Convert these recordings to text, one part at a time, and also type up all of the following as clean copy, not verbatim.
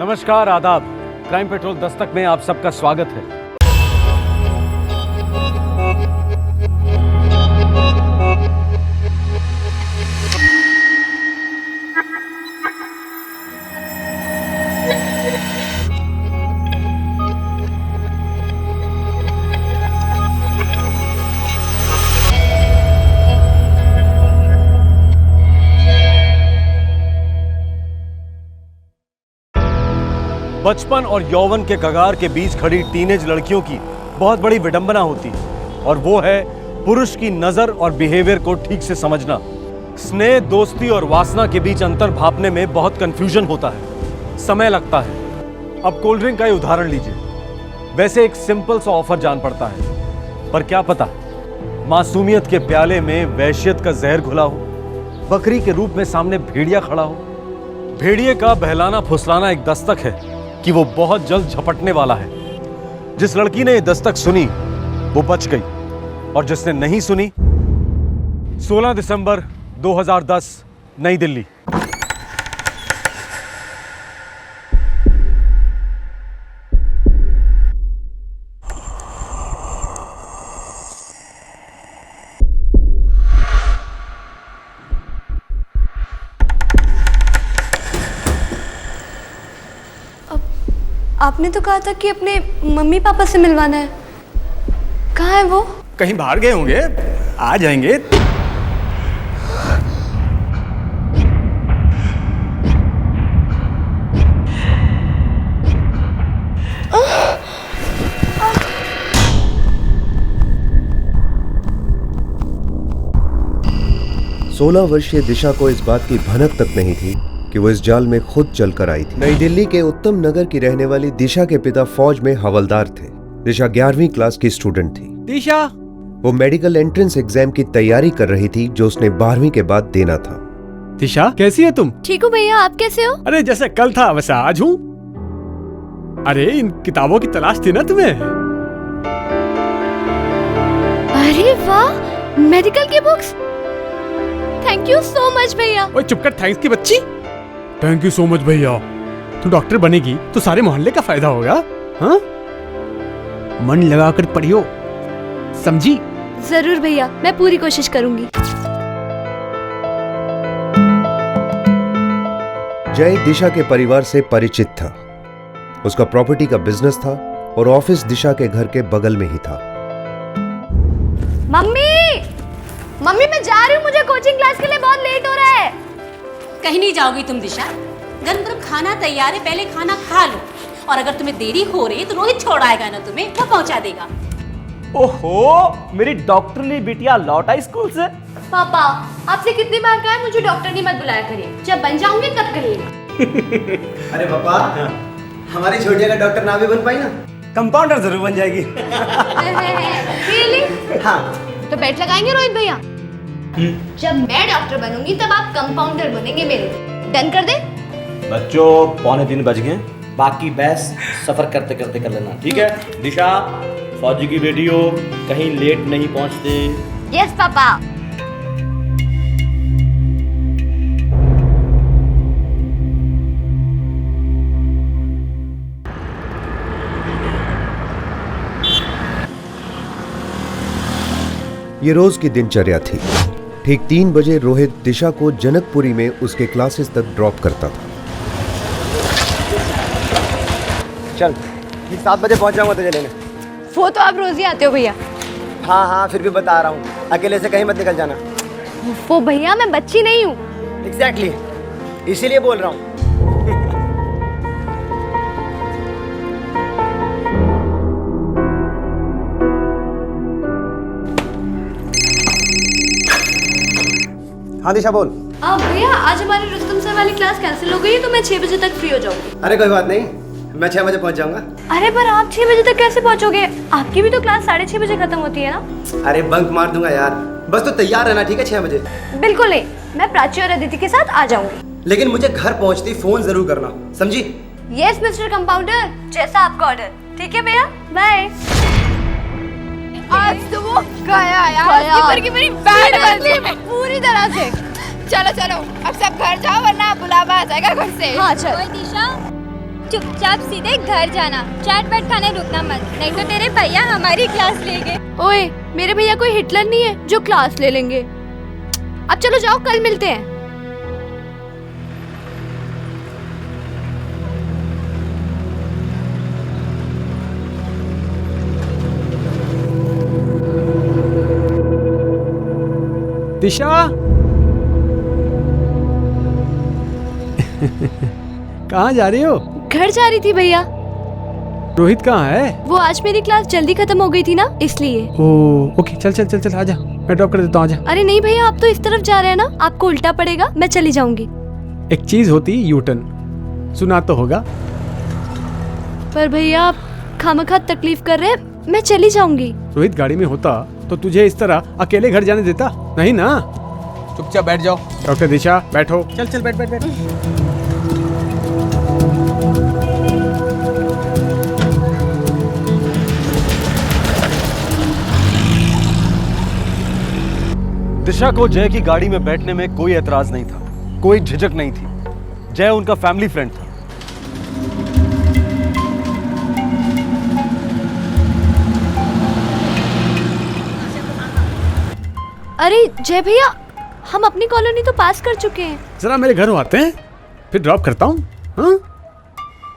नमस्कार, आदाब। Crime petrol Dastak में आप सबका स्वागत है। बचपन और यौवन के कगार के बीच खड़ी टीनेज लड़कियों की बहुत बड़ी विडंबना होती है, और वो है पुरुष की नजर और बिहेवियर को ठीक से समझना। स्नेह, दोस्ती और वासना के बीच अंतर भांपने में बहुत कंफ्यूजन होता है, समय लगता है। अब कोल्ड ड्रिंक का ही उदाहरण लीजिए। वैसे एक सिंपल सा ऑफर जान पड़ता है, पर क्या पता मासूमियत के प्याले में वैश्यत का जहर घुला हो, बकरी के रूप में सामने भेड़िया खड़ा हो। भेड़िए का बहलाना फुसलाना एक दस्तक है कि वो बहुत जल्द झपटने वाला है। जिस लड़की ने ये दस्तक सुनी वो बच गई, और जिसने नहीं सुनी, 16 दिसंबर 2010, नई दिल्ली। आपने तो कहा था कि अपने मम्मी पापा से मिलवाना है। कहाँ है वो? कहीं बाहर गए होंगे, आ जाएंगे। सोलह वर्षीय दिशा को इस बात की भनक तक नहीं थी कि वो इस जाल में खुद चलकर आई थी। नई दिल्ली के उत्तम नगर की रहने वाली दिशा के पिता फौज में हवलदार थे। दिशा 11वीं क्लास की स्टूडेंट थी। दिशा, वो मेडिकल एंट्रेंस एग्जाम की तैयारी कर रही थी जो उसने 12वीं के बाद देना था। दिशा कैसी है तुम? ठीक हूँ भैया, आप कैसे हो? अरे जैसे कल था वैसे आज हूँ। अरे इन किताबों की तलाश थी ना तुम्हें? अरे वाह, मेडिकल की books. Thank you so much भैया। ओए चुप कर, थैंक्स की बच्ची। थैंक यू सो मच भैया। तू डॉक्टर बनेगी तो सारे मोहल्ले का फायदा होगा। हाँ, मन लगाकर पढ़ियो, समझी? जरूर भैया, मैं पूरी कोशिश करूंगी। जय दिशा के परिवार से परिचित था। उसका प्रॉपर्टी का बिजनेस था और ऑफिस दिशा के घर के बगल में ही था। मम्मी मैं जा रही हूँ, मुझे कोचिंग क्लास के लिए बहुत लेट हो रहा है। कहीं नहीं जाओगी तुम दिशा, गरम गरम खाना तैयार है, पहले खाना खा लो। और अगर तुम्हें देरी हो रही है तो रोहित छोड़ आएगा ना तुम्हें, वो पहुंचा देगा। ओहो, मेरी डॉक्टरनी बिटिया लौट आई स्कूल से। पापा, आपसे कितनी बार कहा है मुझे डॉक्टर नहीं मत बुलाया करिए, जब बन जाऊंगी तब करिएगा। अरे पापा, हमारी छोटिया का डॉक्टर ना भी बन पाई ना, कंपाउंडर जरूर बन जाएगी। रियली? हाँ। तो बेट लगाएंगे रोहित भैया? जब मैं डॉक्टर बनूंगी तब आप कंपाउंडर बनेंगे मेरे। डन कर दे? बच्चों 2:45 बज गए, बाकी बहस सफर करते करते कर लेना, ठीक है? दिशा, फौजी की बेटी हो, कहीं लेट नहीं पहुंचते। Yes papa. ये रोज की दिनचर्या थी। ठीक 3 बजे रोहित दिशा को जनकपुरी में उसके क्लासेस तक ड्रॉप करता था। चल, ठीक 7 बजे पहुंच जाऊंगा तुझे लेने। वो तो आप रोज ही आते हो भैया। हाँ हाँ, फिर भी बता रहा हूँ, अकेले से कहीं मत निकल जाना। वो भैया, मैं बच्ची नहीं हूँ। एग्जैक्टली, इसीलिए बोल रहा हूँ। हाँ दिशा बोल। भैया, आज हमारी रुस्तम सर वाली क्लास कैंसिल हो गई है, तो मैं 6 बजे तक फ्री हो जाऊंगी। अरे कोई बात नहीं, मैं 6 बजे पहुंच जाऊंगा। अरे पर आप 6 बजे तक कैसे पहुंचोगे? आपकी भी तो क्लास 6:30 बजे खत्म होती है ना? अरे बंक मार दूंगा यार, बस तो तैयार रहना, ठीक है? 6 बजे। बिल्कुल नहीं, मैं प्राची और अदिति के साथ आ जाऊंगी। लेकिन मुझे घर पहुंचती फोन जरूर करना, समझी? यस मिस्टर कंपाउंडर, जैसा आपका ऑर्डर। ठीक है भैया, बाय। आज तो वो गया यार, की मेरी बैंड बज गई पूरी तरह से। चलो चलो अब सब घर जाओ वरना बुलावा आ जाएगा घर से। हाँ चल। दिशा, चुपचाप सीधे घर जाना, चाट बैठ खाने रुकना मत, नहीं तो तेरे भैया हमारी क्लास लेंगे। ओए, मेरे भैया कोई हिटलर नहीं है जो क्लास ले लेंगे। अब चलो जाओ, कल मिलते हैं। दिशा कहाँ जा रही हो? घर जा रही थी भैया। रोहित कहाँ है? वो आज मेरी क्लास जल्दी खत्म हो गई थी ना, इसलिए। ओके, चल चल चल चल, आजा, मैं ड्रॉप कर देता हूँ, आजा। अरे नहीं भैया, आप तो इस तरफ जा रहे हैं ना, आपको उल्टा पड़ेगा, मैं चली जाऊंगी। एक चीज होती यू टर्न, सुना तो होगा। पर भैया आप खामखा तकलीफ कर रहे हैं, मैं चली जाऊंगी। रोहित गाड़ी में होता तो तुझे इस तरह अकेले घर जाने देता? नहीं ना? चुपचाप बैठ जाओ। डॉक्टर दिशा बैठो। चल चल, बैठ बैठ बैठ। दिशा को जय की गाड़ी में बैठने में कोई एतराज नहीं था, कोई झिझक नहीं थी। जय उनका फैमिली फ्रेंड था। अरे जय भैया, हम अपनी कॉलोनी तो पास कर चुके हैं। जरा मेरे घर आते हैं, फिर ड्रॉप करता हूँ। हाँ?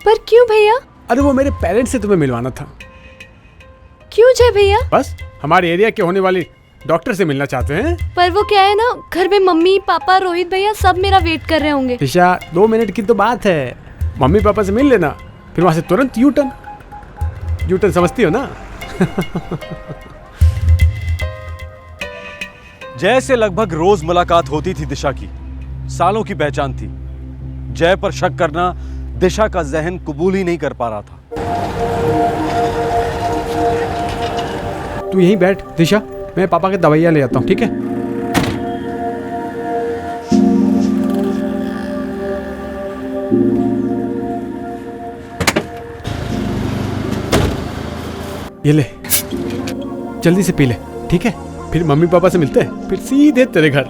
पर क्यों भैया? अरे वो मेरे पेरेंट्स से तुम्हें मिलवाना था। क्यों जय भैया? बस हमारे एरिया के होने वाली डॉक्टर से मिलना चाहते हैं। पर वो क्या है ना, घर में मम्मी पापा रोहित भैया सब मेरा वेट कर रहे होंगे। दिशा 2 मिनट की तो बात है, मम्मी पापा से मिल लेना, फिर वहां से तुरंत यू टर्न समझती हो ना? जय से लगभग रोज मुलाकात होती थी दिशा की, सालों की पहचान थी। जय पर शक करना दिशा का जहन कबूल ही नहीं कर पा रहा था। तू यहीं बैठ दिशा, मैं पापा के दवाइयाँ ले आता हूँ, ठीक है? ये ले, जल्दी से पी ले, ठीक है? फिर मम्मी पापा से मिलते हैं, फिर सीधे तेरे घर।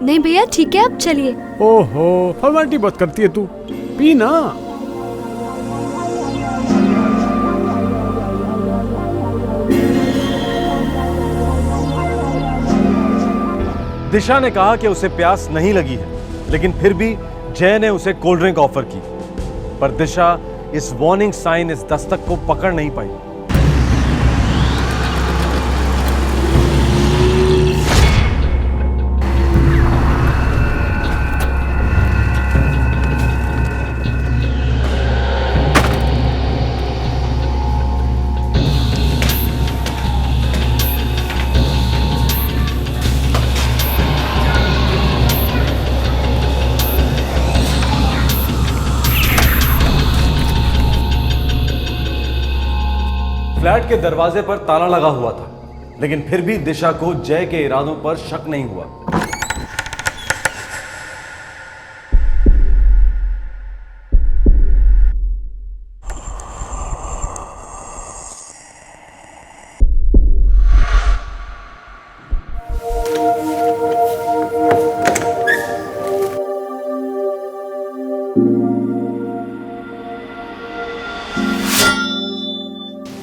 नहीं भैया ठीक है, आप चलिए। ओहो, फॉर्मेलिटी बहुत करती है तू, पी ना। दिशा ने कहा कि उसे प्यास नहीं लगी है, लेकिन फिर भी जय ने उसे कोल्ड ड्रिंक ऑफर की। पर दिशा इस वार्निंग साइन, इस दस्तक को पकड़ नहीं पाई। फ्लैट के दरवाजे पर ताला लगा हुआ था, लेकिन फिर भी दिशा को जय के इरादों पर शक नहीं हुआ।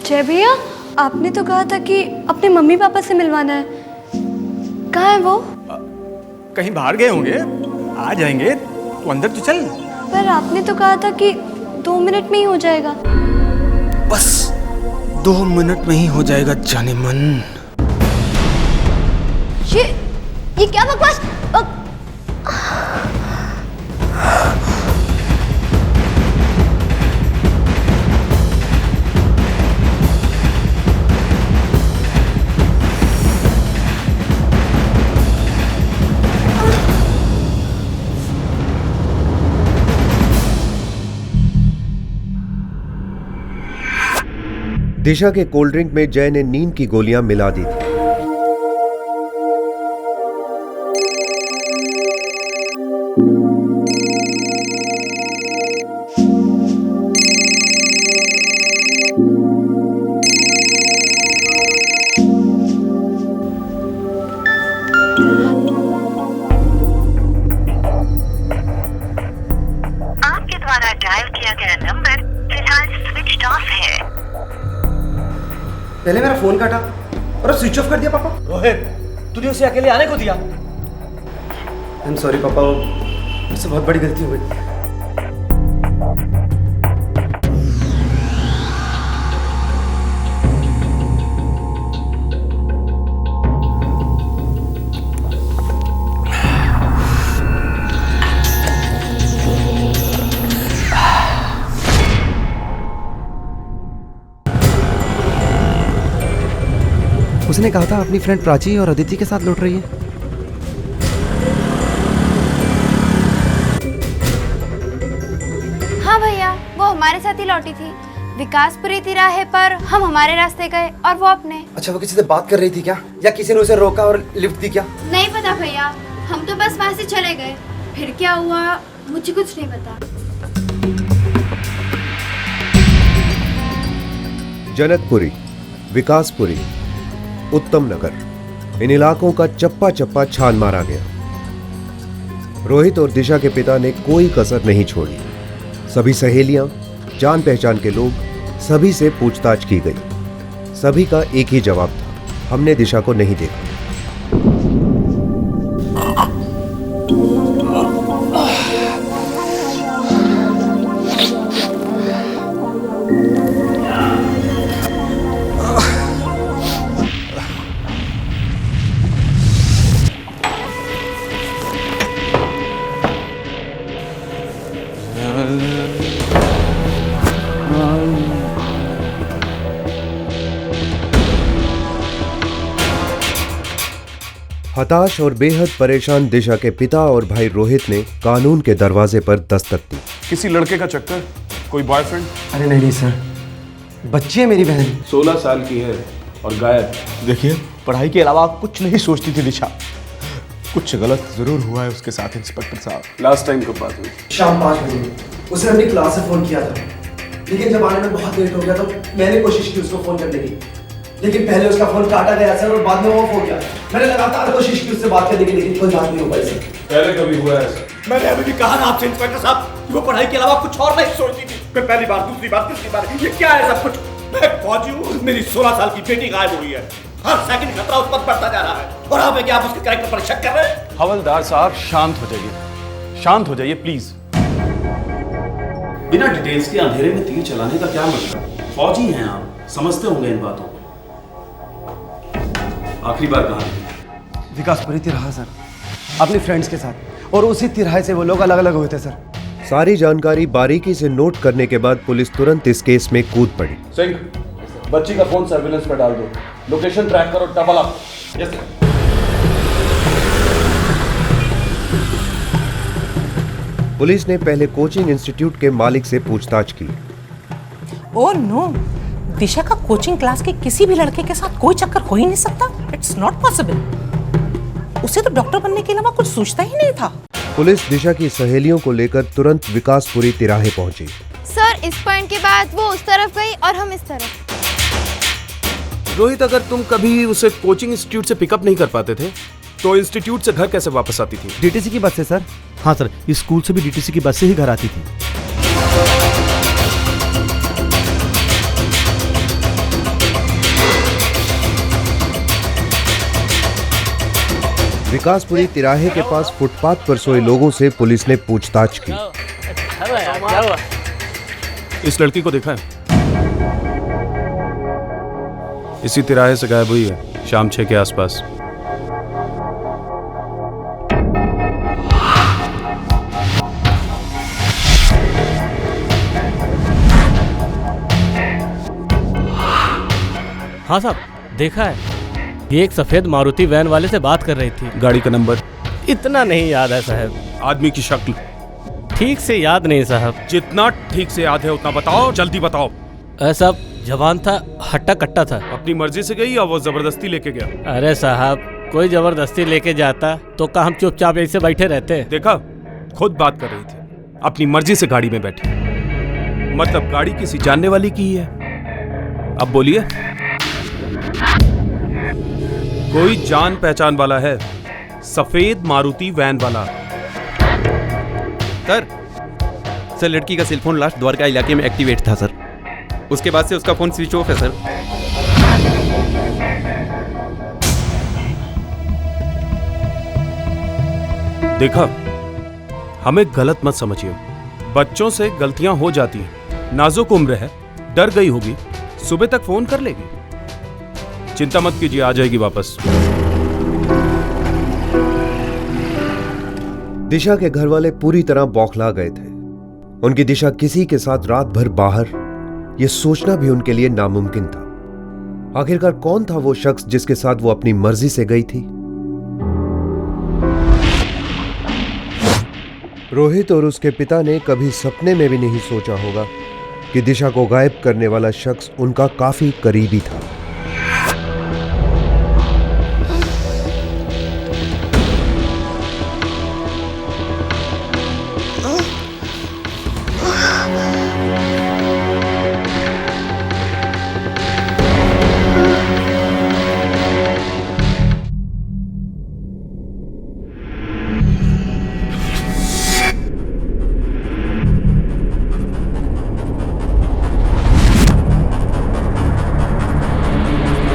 जय भैया, आपने तो कहा था कि अपने मम्मी पापा से मिलवाना है, कहाँ है वो? कहीं बाहर गए होंगे, आ जाएंगे, तू अंदर तो चल। पर आपने तो कहा था कि 2 मिनट में ही हो जाएगा। बस 2 मिनट में ही हो जाएगा जाने मन। ये क्या बकवास? दिशा के कोल्ड ड्रिंक में जय ने नींद की गोलियां मिला दी थी। आपके द्वारा डायल किया गया नंबर पहले मेरा फोन काटा और अब स्विच ऑफ कर दिया पापा। रोहित, तूने उसे अकेले आने को दिया? आई एम सॉरी पापा, मुझसे बहुत बड़ी गलती हो गई। उसने कहा था अपनी फ्रेंड प्राची और अदिति के साथ लौट रही है। हाँ भैया, वो हमारे साथ ही लौटी थी। विकासपुरी तिराहे पर हम हमारे रास्ते गए और वो अपने। अच्छा, वो किसी से बात कर रही थी क्या, या किसी ने उसे रोका और लिफ्ट दी क्या? नहीं पता भैया, हम तो बस वहाँ से चले गए। फिर क्या हुआ मुझे कुछ नहीं पता। जनकपुरी, विकासपुरी, उत्तम नगर, इन इलाकों का चप्पा चप्पा छान मारा गया। रोहित और दिशा के पिता ने कोई कसर नहीं छोड़ी। सभी सहेलियां, जान पहचान के लोग, सभी से पूछताछ की गई। सभी का एक ही जवाब था, हमने दिशा को नहीं देखा। हताश और बेहद परेशान दिशा के पिता और भाई रोहित ने कानून के दरवाजे पर दस्तक दी। किसी लड़के का चक्कर, कोई बॉयफ्रेंड? अरे नहीं नहीं सर, बच्ची है मेरी बहन। 16 साल की है और गायब। देखिए, पढ़ाई के अलावा कुछ नहीं सोचती थी दिशा। कुछ गलत जरूर हुआ है उसके साथ इंस्पेक्टर साहब। लास्ट टाइम कब बात हुई? शाम 5 बजे उसने अपनी क्लास से फोन किया था, लेकिन जब आने में बहुत लेट हो गया तो मैंने कोशिश की उसको फोन करने की, लेकिन पहले उसका फोन काटा गया सर और बाद में वो हो गया। मैंने लगातार कोशिश की उससे बात करने की, लेकिन कोई बात नहीं हो पाई सर। पहले कभी हुआ है? मैंने अभी भी कहा ना आपसे इंस्पेक्टर साहब कि वो पढ़ाई के अलावा कुछ और नहीं सोचती थी। मैं पहली बार, दूसरी बार, तीसरी बार, ये क्या है सब कुछ? मैं फौजी हूँ, मेरी 16 साल की बेटी गायब हुई है। हर सेकंड खतरा उस पर बढ़ता जा रहा है, और आप क्या आप उसके कैरेक्टर पर शक कर रहे हैं? हवलदार साहब, शांत हो जाइए, शांत हो जाइए प्लीज। बिना डिटेल्स के अंधेरे में तीर चलाने का क्या मतलब? फौजी हैं आप, समझते होंगे इन बातों को। आखिरी बार कहा? विकासपुरी तिराहा सर, अपनी फ्रेंड्स के साथ, और उसी तिराहे से वो लोग अलग अलग हुए थे सर। सारी जानकारी बारीकी से नोट करने के बाद पुलिस तुरंत इस केस में कूद पड़ी। सिंह, बच्ची का फोन सर्विलेंस पर डाल दो, लोकेशन ट्रैक करो, double up. Yes sir. Police ने पहले कोचिंग इंस्टीट्यूट के मालिक से पूछताछ की। ओह नो, दिशा का कोचिंग क्लास के किसी भी लड़के के साथ कोई चक्कर हो ही नहीं सकता। It's not possible. उसे तो डॉक्टर बनने के अलावा कुछ सोचता ही नहीं था। पुलिस दिशा की सहेलियों को लेकर तुरंत विकासपुरी तिराहे पहुंची। सर, इस पॉइंट के बाद वो उस तरफ गई और हम इस तरफ। रोहित, अगर तुम कभी उसे कोचिंग इंस्टीट्यूट से पिकअप नहीं कर पाते थे तो इंस्टीट्यूट से घर कैसे वापस आती थी? डीटीसी की बस से सर। हाँ सर, इस स्कूल से भी डीटीसी की बस से ही घर आती थी। विकासपुरी तिराहे के पास फुटपाथ पर सोए लोगों से पुलिस ने पूछताछ की। इस लड़की को देखा है? इसी तिराहे से गायब हुई है शाम 6 के आसपास। हाँ साहब, देखा है। ये एक सफेद मारुति वैन वाले से बात कर रही थी। गाड़ी का नंबर? इतना नहीं याद है साहब। आदमी की शक्ल? ठीक से याद नहीं साहब। जितना ठीक से याद है उतना बताओ, जल्दी बताओ। ऐसा जवान था, हट्टा कट्टा था। अपनी मर्जी से गई या वो जबरदस्ती लेके गया? अरे साहब, कोई जबरदस्ती लेके जाता तो क्या हम चुपचाप ऐसे बैठे रहते? देखा, खुद बात कर रही थी, अपनी मर्जी से गाड़ी में बैठी। मतलब गाड़ी किसी जानने वाली की ही है। अब बोलिए, कोई जान पहचान वाला है? सफेद मारुति वैन वाला। सर, लड़की का सेलफोन लास्ट द्वारका इलाके में एक्टिवेट था सर। उसके बाद से उसका फोन स्विच ऑफ है सर। देखा, हमें गलत मत समझिए। बच्चों से गलतियां हो जाती हैं। नाजुक उम्र है, डर गई होगी, सुबह तक फोन कर लेगी। चिंता मत कीजिए, आ जाएगी वापस। दिशा के घर वाले पूरी तरह बौखला गए थे। उनकी दिशा किसी के साथ रात भर बाहर, यह सोचना भी उनके लिए नामुमकिन था। आखिरकार कौन था वो शख्स जिसके साथ वो अपनी मर्जी से गई थी? रोहित और उसके पिता ने कभी सपने में भी नहीं सोचा होगा कि दिशा को गायब करने वाला शख्स उनका काफी करीबी था।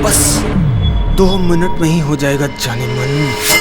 बस 2 मिनट में ही हो जाएगा जाने मन।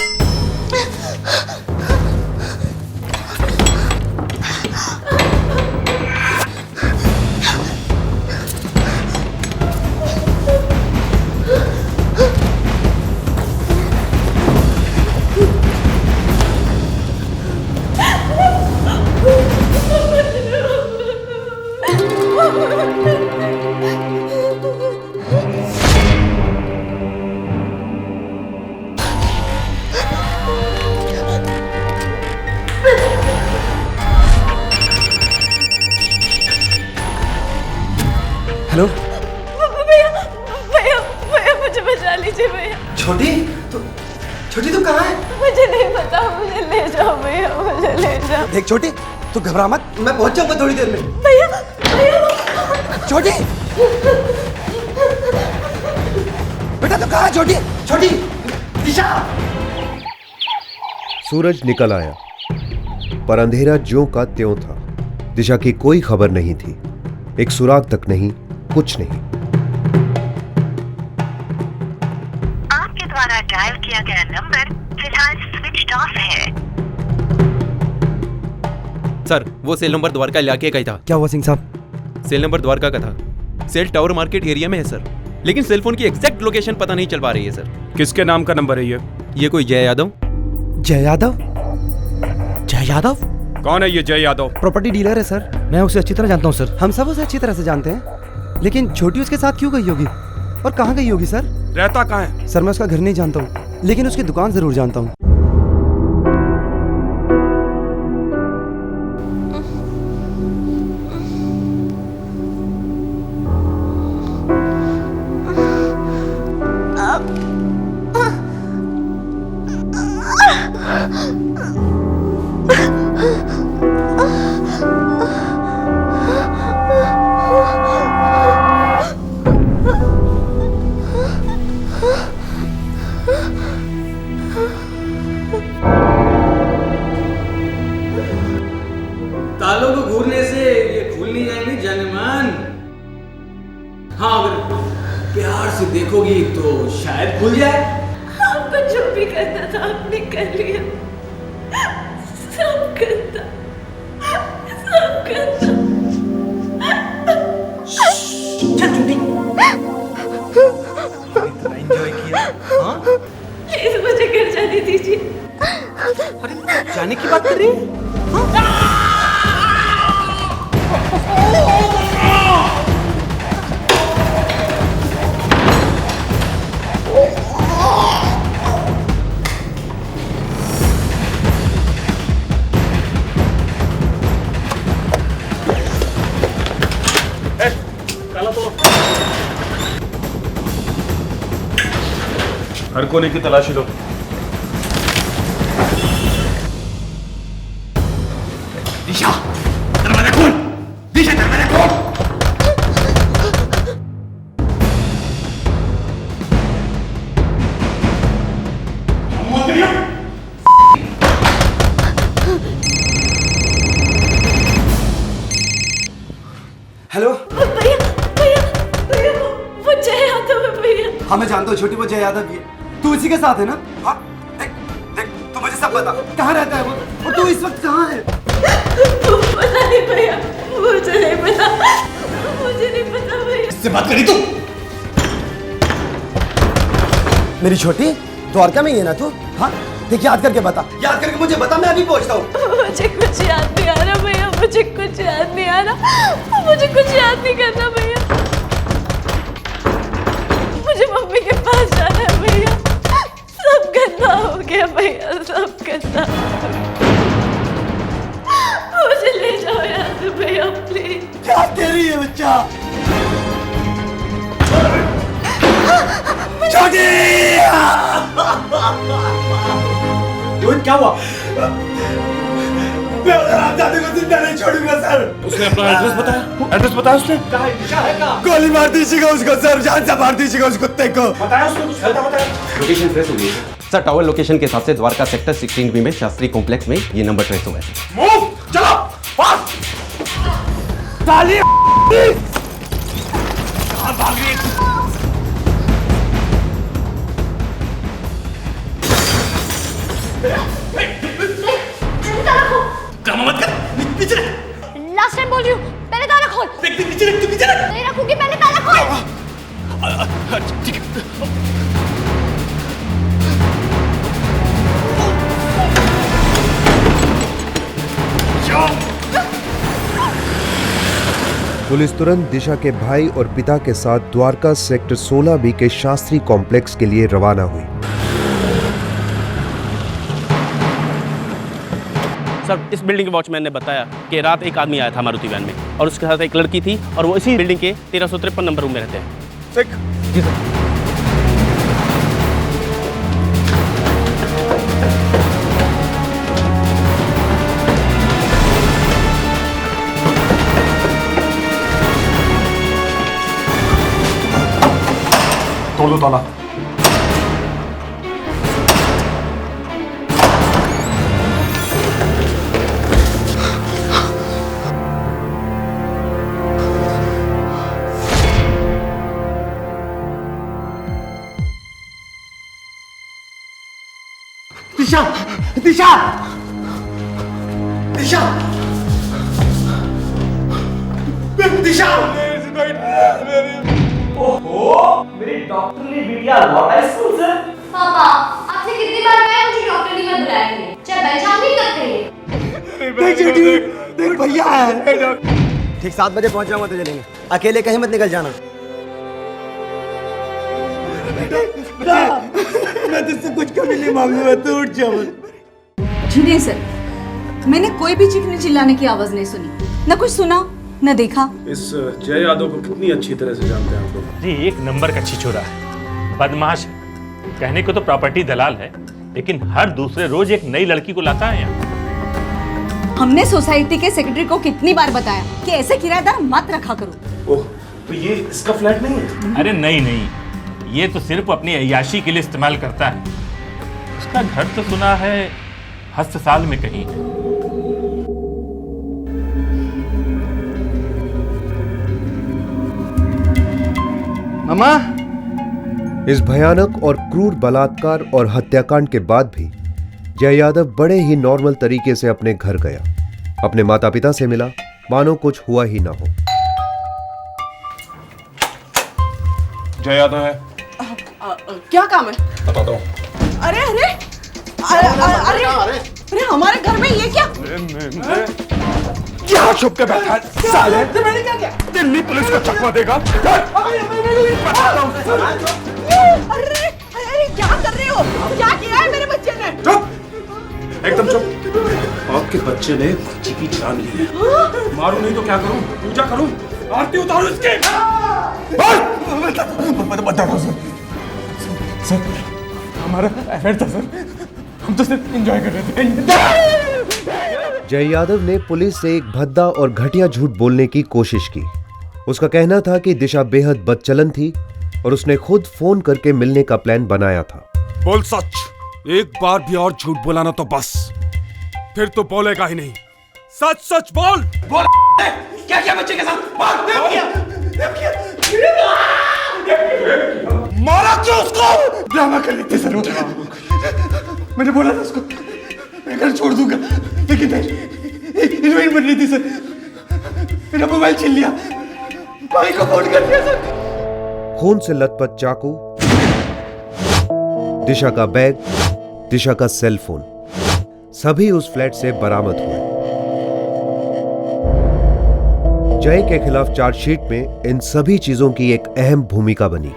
हेलो भैया भैया भैया मुझे बचा लीजिए भैया। छोटी तू कहाँ है? मुझे नहीं पता, मुझे ले जाओ भैया, मुझे ले जाओ। देख छोटी, तू घबरा मत, मैं पहुंच जाऊंगा थोड़ी देर में। भैया भैया छोटी बेटा तू कहाँ है? छोटी दिशा। सूरज निकल आया, पर अंधेरा ज्यों का त्यों था। दिशा की कोई खबर नहीं थी, एक सुराग तक नहीं, कुछ नहीं। आपके द्वारा डायल किया गया नंबर फिलहाल स्विच्ड ऑफ है। सर, वो सेल नंबर द्वारका इलाके का ही था। क्या हुआ सिंह साहब? सेल नंबर द्वारका का था। सेल टावर मार्केट एरिया में है सर, लेकिन सेल फोन की एग्जैक्ट लोकेशन पता नहीं चल पा रही है सर। किसके नाम का नंबर है ये कोई जय यादव। जय यादव? जय यादव कौन है ये जय यादव? प्रॉपर्टी डीलर है सर, मैं उसे अच्छी तरह जानता हूँ सर। हम सब उसे अच्छी तरह से जानते हैं, लेकिन छोटी उसके साथ क्यों गई होगी और कहाँ गई होगी सर? रहता कहाँ है? सर मैं उसका घर नहीं जानता हूँ, लेकिन उसकी दुकान जरूर जानता हूँ। तालों को घूरने से ये खुल नहीं जाएंगे जानमान। हाँ, अगर प्यार से देखोगी तो शायद खुल जाए। आपको जो भी करना था आपने कर लिया, सब करता। चल छुट्टी। इतना एंजॉय किया। हाँ? प्लीज मुझे घर जाने दीजिए। अरे जाने की बात कर रही है? हर कोने की तलाशी लो। दिशा, दरवाजा खोल। दिशा, दरवाजा खोल। हेलो भैया भैया भैया वो जय यादव है भैया। हाँ मैं जानता हूँ छोटी, वो जय यादव भी है। तू इसी के साथ है ना? हाँ देख तू मुझे सब बता, कहाँ रहता है वो? और तू इस वक्त कहाँ है? पता नहीं भैया, मुझे नहीं पता, मुझे नहीं पता भैया। इससे बात करी तू? मेरी छोटी, द्वारका में ही है ना तू? हाँ, देख याद करके बता, याद करके मुझे बता, मैं अभी पहुंचता हूँ। मुझे कुछ याद नहीं आ रहा भैया, मुझे कुछ याद नहीं आ रहा, मुझे कुछ याद नहीं करना भैया। मुझे मम्मी के पास जाना है भैया, सब गंदा हो गया भैया, सब गंदा। मुझे ले जाओ यहाँ से भैया प्लीज। क्या कह रही है बच्चा? छोटी! रोहित क्या हुआ? मैं उधर आजादी को जिंदा नहीं छोड़ूंगा सर। उसने अपना एड्रेस बताया? एड्रेस बताया उसने? कहाँ है? दिशा है कहाँ? गोली मार दीजिएगा उसको सर, जान से मार दीजिएगा उस कुत्ते को। बताया उसने कुछ गलत बताया? लोकेशन ट्रेस हो गई है सर। टावर लोकेशन के हिसाब से द्वारका सेक्टर 16B में शास्त्री कॉम्प्लेक्स में ये नंबर ट्रेस हुआ है। मूव, चलो, फास्ट। ताली कहाँ भाग रही है? ड्रामा मत कर, पीछे रख। लास्ट टाइम बोल रही हूँ, पहले ताला खोल। देख देख पीछे रख, तू पीछे रख। नहीं रखूंगी, पहले ताला खोल। ठीक है। पुलिस तुरंत दिशा के भाई और पिता के साथ द्वारका सेक्टर 16B के शास्त्री कॉम्प्लेक्स के लिए रवाना हुई। सर, इस बिल्डिंग के वॉचमैन ने बताया कि रात एक आदमी आया था मारुति वैन में और उसके साथ एक लड़की थी और वो इसी बिल्डिंग के 1353 नंबर रूम में रहते हैं। जी सर। तोड़ दो ताला। दिशा, दिशा, दिशा, दिशा। ओहो, मेरी डॉक्टरली बिटिया लौट आई स्कूल से। पापा, आपसे कितनी बार मैं मुझे डॉक्टर नहीं बुलाया है, चाहे पहचान नहीं करते हैं। देख छोटी, देख भैया है। ठीक 7 बजे पहुंच जाऊंगा तो चलेंगे, अकेले कहीं मत निकल जाना। मैं तुझसे कुछ कभी नहीं मांगूंगा, तू उठ जा। जी नहीं सर, मैंने कोई भी चीखने चिल्लाने की आवाज नहीं सुनी, न कुछ सुना न देखा। इस जय यादव को कितनी अच्छी तरह से जानते हैं आप लोग? जी, एक नंबर का छिछोरा है, बदमाश है। कहने को तो प्रॉपर्टी दलाल है, लेकिन हर दूसरे रोज एक नई लड़की को लाता है यहाँ। हमने सोसाइटी के सेक्रेटरी को कितनी बार बताया कि ऐसे किराएदार मत रखा करो। ओह, तो ये इसका फ्लैट नहीं है? अरे नहीं, ये तो सिर्फ अपनी अय्याशी के लिए इस्तेमाल करता है। उसका घर तो सुना है हस्तसाल में कहीं। मामा, इस भयानक और क्रूर बलात्कार और हत्याकांड के बाद भी जय यादव बड़े ही नॉर्मल तरीके से अपने घर गया, अपने माता पिता से मिला, मानो कुछ हुआ ही ना हो। जय यादव है। क्या काम है? बताता हूँ। अरे अरे अरे अरे अरे हमारे घर में ये क्या? क्या छुप के बैठा है साले? मैंने क्या किया? दिल्ली पुलिस को चकमा देगा। अरे अरे क्या कर रहे हो? क्या किया है मेरे बच्चे ने? चुप, एकदम चुप। आपके बच्चे ने बच्ची की जान ली है। मारूं नहीं तो क्या करूं? पूजा करूं? आरती उतारूं इसके? बताओ सर, हमारा अफेयर था सर, हम तो सिर्फ एंजॉय कर रहे थे। जय यादव ने पुलिस से एक भद्दा और घटिया झूठ बोलने की कोशिश की। उसका कहना था कि दिशा बेहद बदचलन थी और उसने खुद फोन करके मिलने का प्लान बनाया था। बोल सच, एक बार भी और झूठ बोला ना तो बस, फिर तो बोलेगा ही नहीं। सच सच बोल। बोल क्या किया बच्चे के साथ? बोल, मारा क्यों उसको? ड्रामा कर लेते सर, मैंने बोला था उसको मैं घर छोड़ दूंगा, लेकिन नहीं, हीरोइन बन रही थी सर, मेरा मोबाइल छीन लिया, भाई को फोन कर दिया सर। खून से लथपथ चाकू, दिशा का बैग, दिशा का सेल फोन, सभी उस फ्लैट से बरामद हुए। जय के खिलाफ चार्जशीट में इन सभी चीजों की एक अहम भूमिका बनी।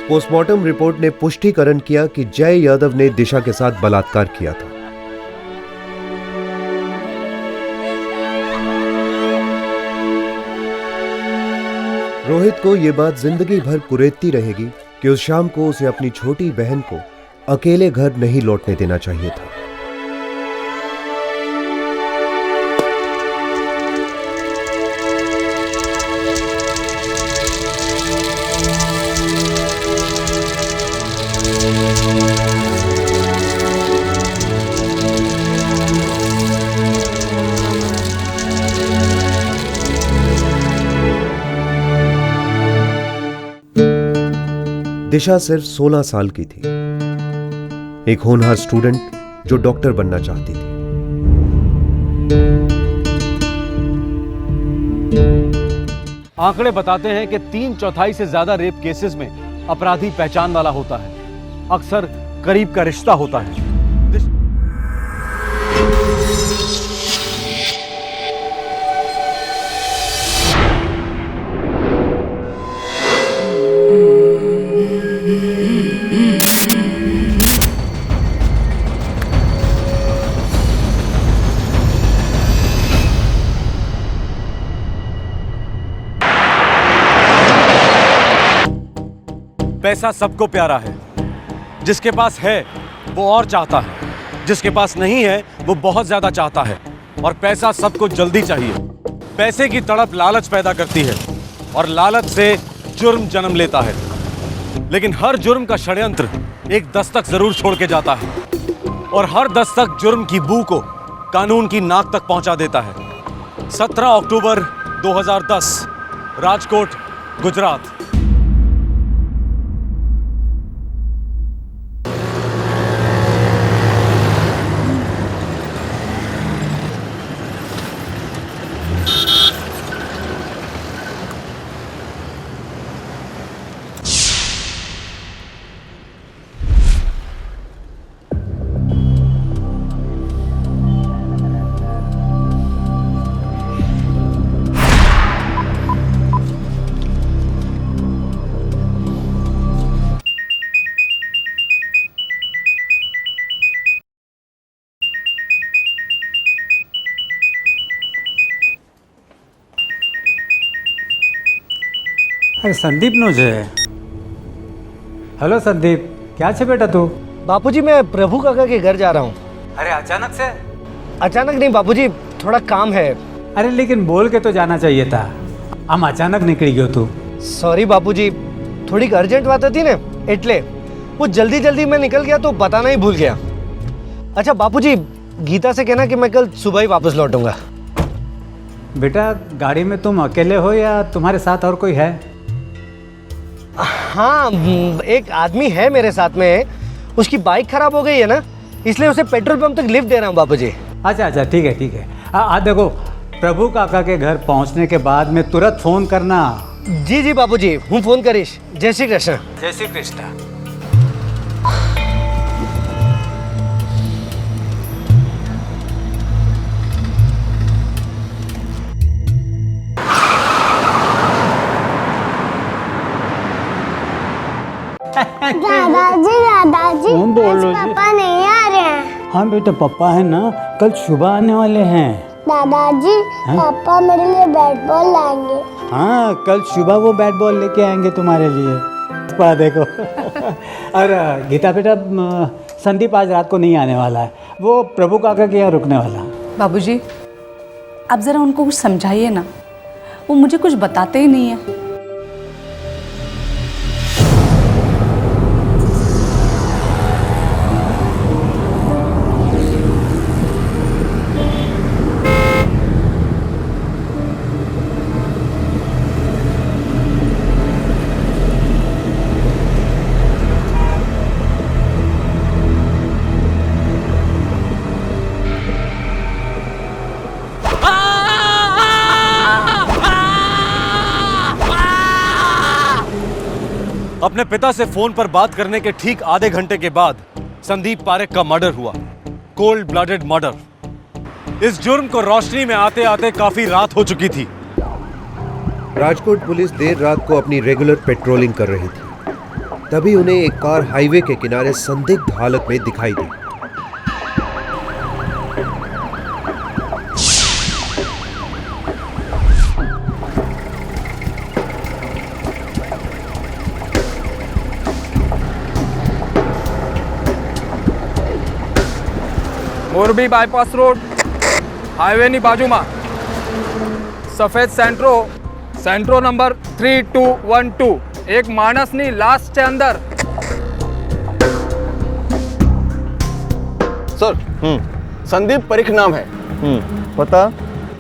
पोस्टमार्टम रिपोर्ट ने पुष्टिकरण किया कि जय यादव ने दिशा के साथ बलात्कार किया था। रोहित को यह बात जिंदगी भर कुरेदती रहेगी कि उस शाम को उसे अपनी छोटी बहन को अकेले घर नहीं लौटने देना चाहिए था। दिशा सिर्फ 16 साल की थी, एक होनहार स्टूडेंट जो डॉक्टर बनना चाहती थी। आंकड़े बताते हैं कि 3/4 से ज्यादा रेप केसेस में अपराधी पहचान वाला होता है, अक्सर करीब का रिश्ता होता है। पैसा सबको प्यारा है, जिसके पास है वो और चाहता है, जिसके पास नहीं है वो बहुत ज्यादा चाहता है। और पैसा सबको जल्दी चाहिए। पैसे की तड़प लालच पैदा करती है और लालच से जुर्म जन्म लेता है। लेकिन हर जुर्म का षड्यंत्र एक दस्तक जरूर छोड़ के जाता है, और हर दस्तक जुर्म की बू को कानून की नाक तक पहुंचा देता है। 17 अक्टूबर 2010, राजकोट, गुजरात। अरे संदीप नो છે। हेलो संदीप, क्या છે बेटा तू? बापूजी मैं प्रभु काका के घर जा रहा हूँ। अरे अचानक से? अचानक नहीं बापूजी, थोड़ा काम है। अरे लेकिन बोल के तो जाना चाहिए था, हम अचानक निकली गयो तू। सॉरी बापूजी, थोड़ी अर्जेंट बात थी ना, એટલે वो जल्दी जल्दी मैं निकल गया तो बताना ही भूल गया। अच्छा बापूजी, गीता से कहना कि मैं कल सुबह ही वापस लौटूंगा। बेटा गाड़ी में तुम अकेले हो या तुम्हारे साथ और कोई है? हाँ, एक आदमी है मेरे साथ में, उसकी बाइक खराब हो गई है ना, इसलिए उसे पेट्रोल पंप तक लिफ्ट दे रहा हूँ बापूजी। अच्छा अच्छा, ठीक है ठीक है। देखो, प्रभु काका के घर पहुंचने के बाद में तुरंत फोन करना। जी जी बापूजी, हूँ फोन करीश। जय श्री कृष्ण। जय श्री कृष्ण। दादाजी कौन बोल रहे हो जी? पापा नहीं आ रहे हैं। हाँ बेटा, पापा है ना, कल सुबह आने वाले हैं। दादाजी हाँ? पापा मेरे लिए बैट बॉल लाएंगे। हाँ, कल सुबह वो बैट बॉल लेके आएंगे तुम्हारे लिए। पा देखो। और गीता बेटा, संदीप आज रात को नहीं आने वाला है, वो प्रभु काका के यहाँ रुकने वाला है। बाबूजी, आप जरा उनको कुछ समझाइए ना, वो मुझे कुछ बताते ही नहीं है। अपने पिता से फोन पर बात करने के ठीक आधे घंटे के बाद संदीप पारेख का मर्डर हुआ। Cold blooded murder. इस जुर्म को रोशनी में आते आते काफी रात हो चुकी थी। राजकोट पुलिस देर रात को अपनी रेगुलर पेट्रोलिंग कर रही थी। तभी उन्हें एक कार हाईवे के किनारे संदिग्ध हालत में दिखाई दी। મોરબી બાયપાસ રોડ હાઈવેની બાજુમાં સફેદ સેન્ટ્રો નંબર 3212 એક માણસની લાશ છે અંદર। सर संदीप परीख नाम है। पता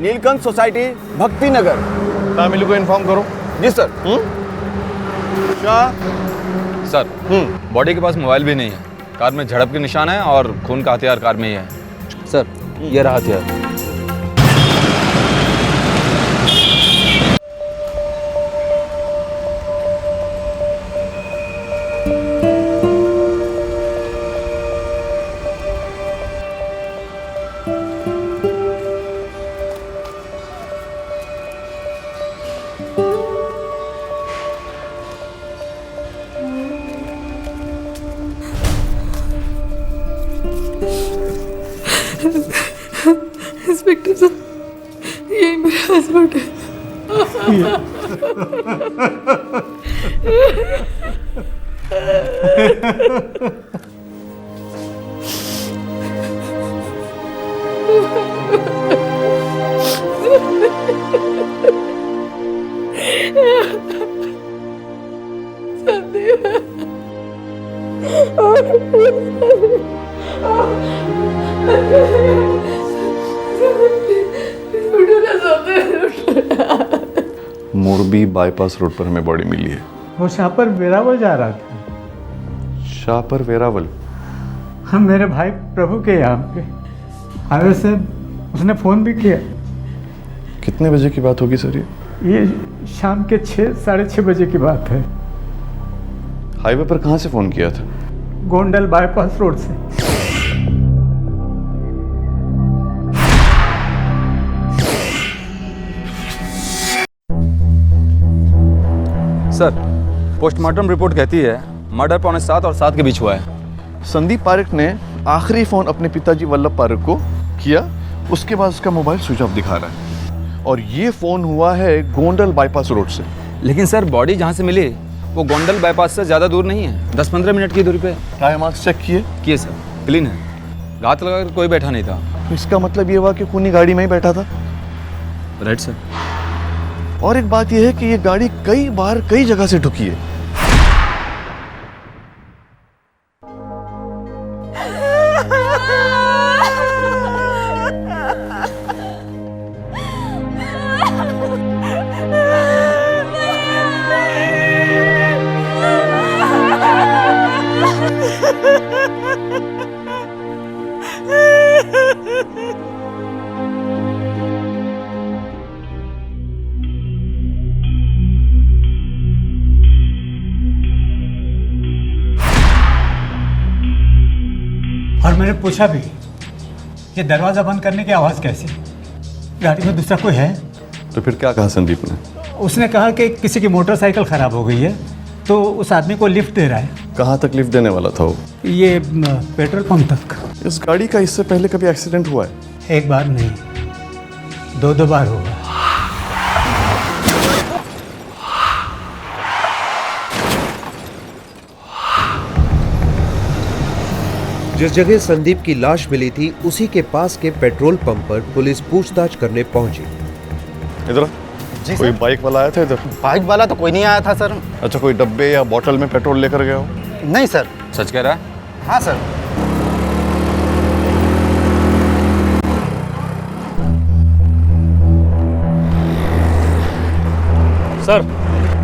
नीलकंठ सोसाइटी भक्ति नगर। फैमिली को इन्फॉर्म करो। जी सर। सर बॉडी के पास मोबाइल भी नहीं है। कार में झड़प के निशान है और खून का हथियार कार में ही है। सर ये रहा हथियार। इंस्पेक्टर साहब यही मेरा हस्बैंड मोरबी बाईपास रोड पर हमें बॉडी मिली है। वो शाहपुर वेरावल जा रहा था। शाहपुर वेरावल? हम मेरे भाई प्रभु के यहाँ पे हाईवे से उसने फ़ोन भी किया। कितने बजे की बात होगी सर? ये शाम के 6-6:30 बजे की बात है। हाईवे पर कहाँ से फ़ोन किया था? गोंडल बाईपास रोड से। सर पोस्टमार्टम रिपोर्ट कहती है मर्डर 6:45 और 7 के बीच हुआ है। संदीप पारेख ने आखिरी फ़ोन अपने पिताजी वल्लभ पारेख को किया, उसके बाद उसका मोबाइल स्विच ऑफ दिखा रहा है और ये फ़ोन हुआ है गोंडल बाईपास रोड से। लेकिन सर बॉडी जहाँ से मिली वो गोंडल बाईपास से ज़्यादा दूर नहीं है, 10-15 मिनट की दूरी पे। टाइम मार्क्स चेक किए सर, क्लीन है। घात लगाकर कोई बैठा नहीं था। तो इसका मतलब ये हुआ कि खूनी गाड़ी में ही बैठा था। Right sir. और एक बात यह है कि ये गाड़ी कई बार कई जगह से ठुकी है। और मैंने पूछा भी ये दरवाज़ा बंद करने की आवाज़ कैसी? गाड़ी में दूसरा कोई है? तो फिर क्या कहा संदीप ने? उसने कहा कि किसी की मोटरसाइकिल ख़राब हो गई है तो उस आदमी को लिफ्ट दे रहा है। कहाँ तक लिफ्ट देने वाला था वो? ये पेट्रोल पंप तक। इस गाड़ी का इससे पहले कभी एक्सीडेंट हुआ है? एक बार नहीं, 2 बार हुआ। जिस जगह संदीप की लाश मिली थी उसी के पास के पेट्रोल पंप पर पुलिस पूछताछ करने पहुंची। इधर कोई बाइक वाला आया था इधर? बाइक वाला तो कोई नहीं आया था सर। अच्छा, कोई डब्बे या बोतल में पेट्रोल लेकर गया हो? नहीं सर। सच कह रहा है? हाँ सर। सर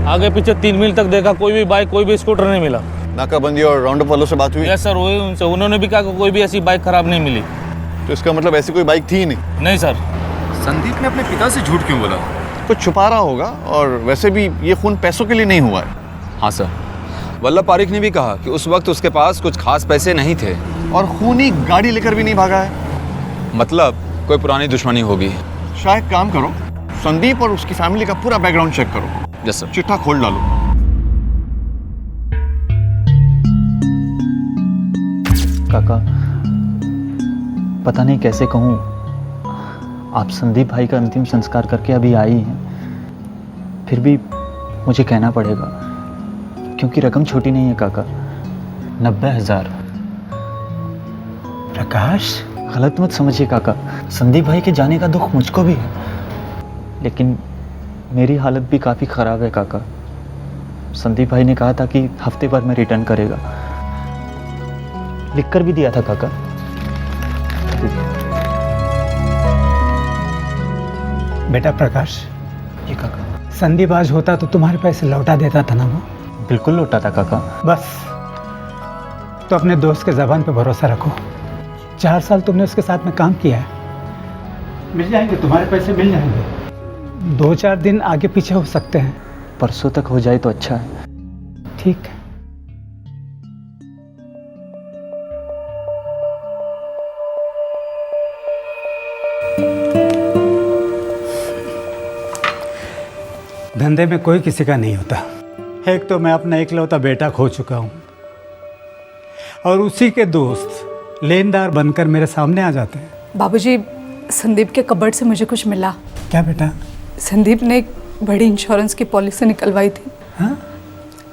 आगे पीछे 3 मील तक देखा, कोई भी बाइक कोई भी स्कूटर नहीं मिला। नाकाबंदी और राउंड अप वालों से बात हुई? यस सर, वही उनसे, उन्होंने भी कहा कि कोई भी ऐसी बाइक खराब नहीं मिली। तो इसका मतलब ऐसी कोई बाइक थी ही नहीं? नहीं सर। संदीप ने अपने पिता से झूठ क्यों बोला? कुछ छुपा रहा होगा, और वैसे भी ये खून पैसों के लिए नहीं हुआ है। हाँ सर, वल्लभ पारिक ने भी कहा कि उस वक्त उसके पास कुछ खास पैसे नहीं थे और खूनी गाड़ी लेकर भी नहीं भागा है। मतलब कोई पुरानी दुश्मनी होगी। शायद काम करो, संदीप और उसकी फैमिली का पूरा बैकग्राउंड चेक करो। Yes sir. चिट्ठा खोल डालो। काका, पता नहीं कैसे कहूँ, आप संदीप भाई का अंतिम संस्कार करके अभी आई हैं, फिर भी मुझे कहना पड़ेगा क्योंकि रकम छोटी नहीं है काका। 90,000। प्रकाश, गलत मत समझिए काका, संदीप भाई के जाने का दुख मुझको भी है, लेकिन मेरी हालत भी काफ़ी ख़राब है काका। संदीप भाई ने कहा था कि हफ्ते भर में रिटर्न करेगा, लिख कर भी दिया था काका। बेटा प्रकाश, ये काका, संदीप आज होता तो तुम्हारे पैसे लौटा देता था ना वो? बिल्कुल लौटा था काका। बस, तो अपने दोस्त के ज़बान पे भरोसा रखो। 4 साल तुमने उसके साथ में काम किया है, मिल जाएंगे, तुम्हारे पैसे मिल जाएंगे। 2-4 दिन आगे पीछे हो सकते हैं। परसों तक हो जाए तो अच्छा है। ठीक है। धंधे में कोई किसी का नहीं होता। एक तो मैं अपना इकलौता बेटा खो चुका हूँ और उसी के दोस्त लेनदार बनकर मेरे सामने आ जाते हैं। बाबूजी, संदीप के कबर्ड से मुझे कुछ मिला। क्या बेटा? संदीप ने एक बड़ी इंश्योरेंस की पॉलिसी निकलवाई थी। हाँ?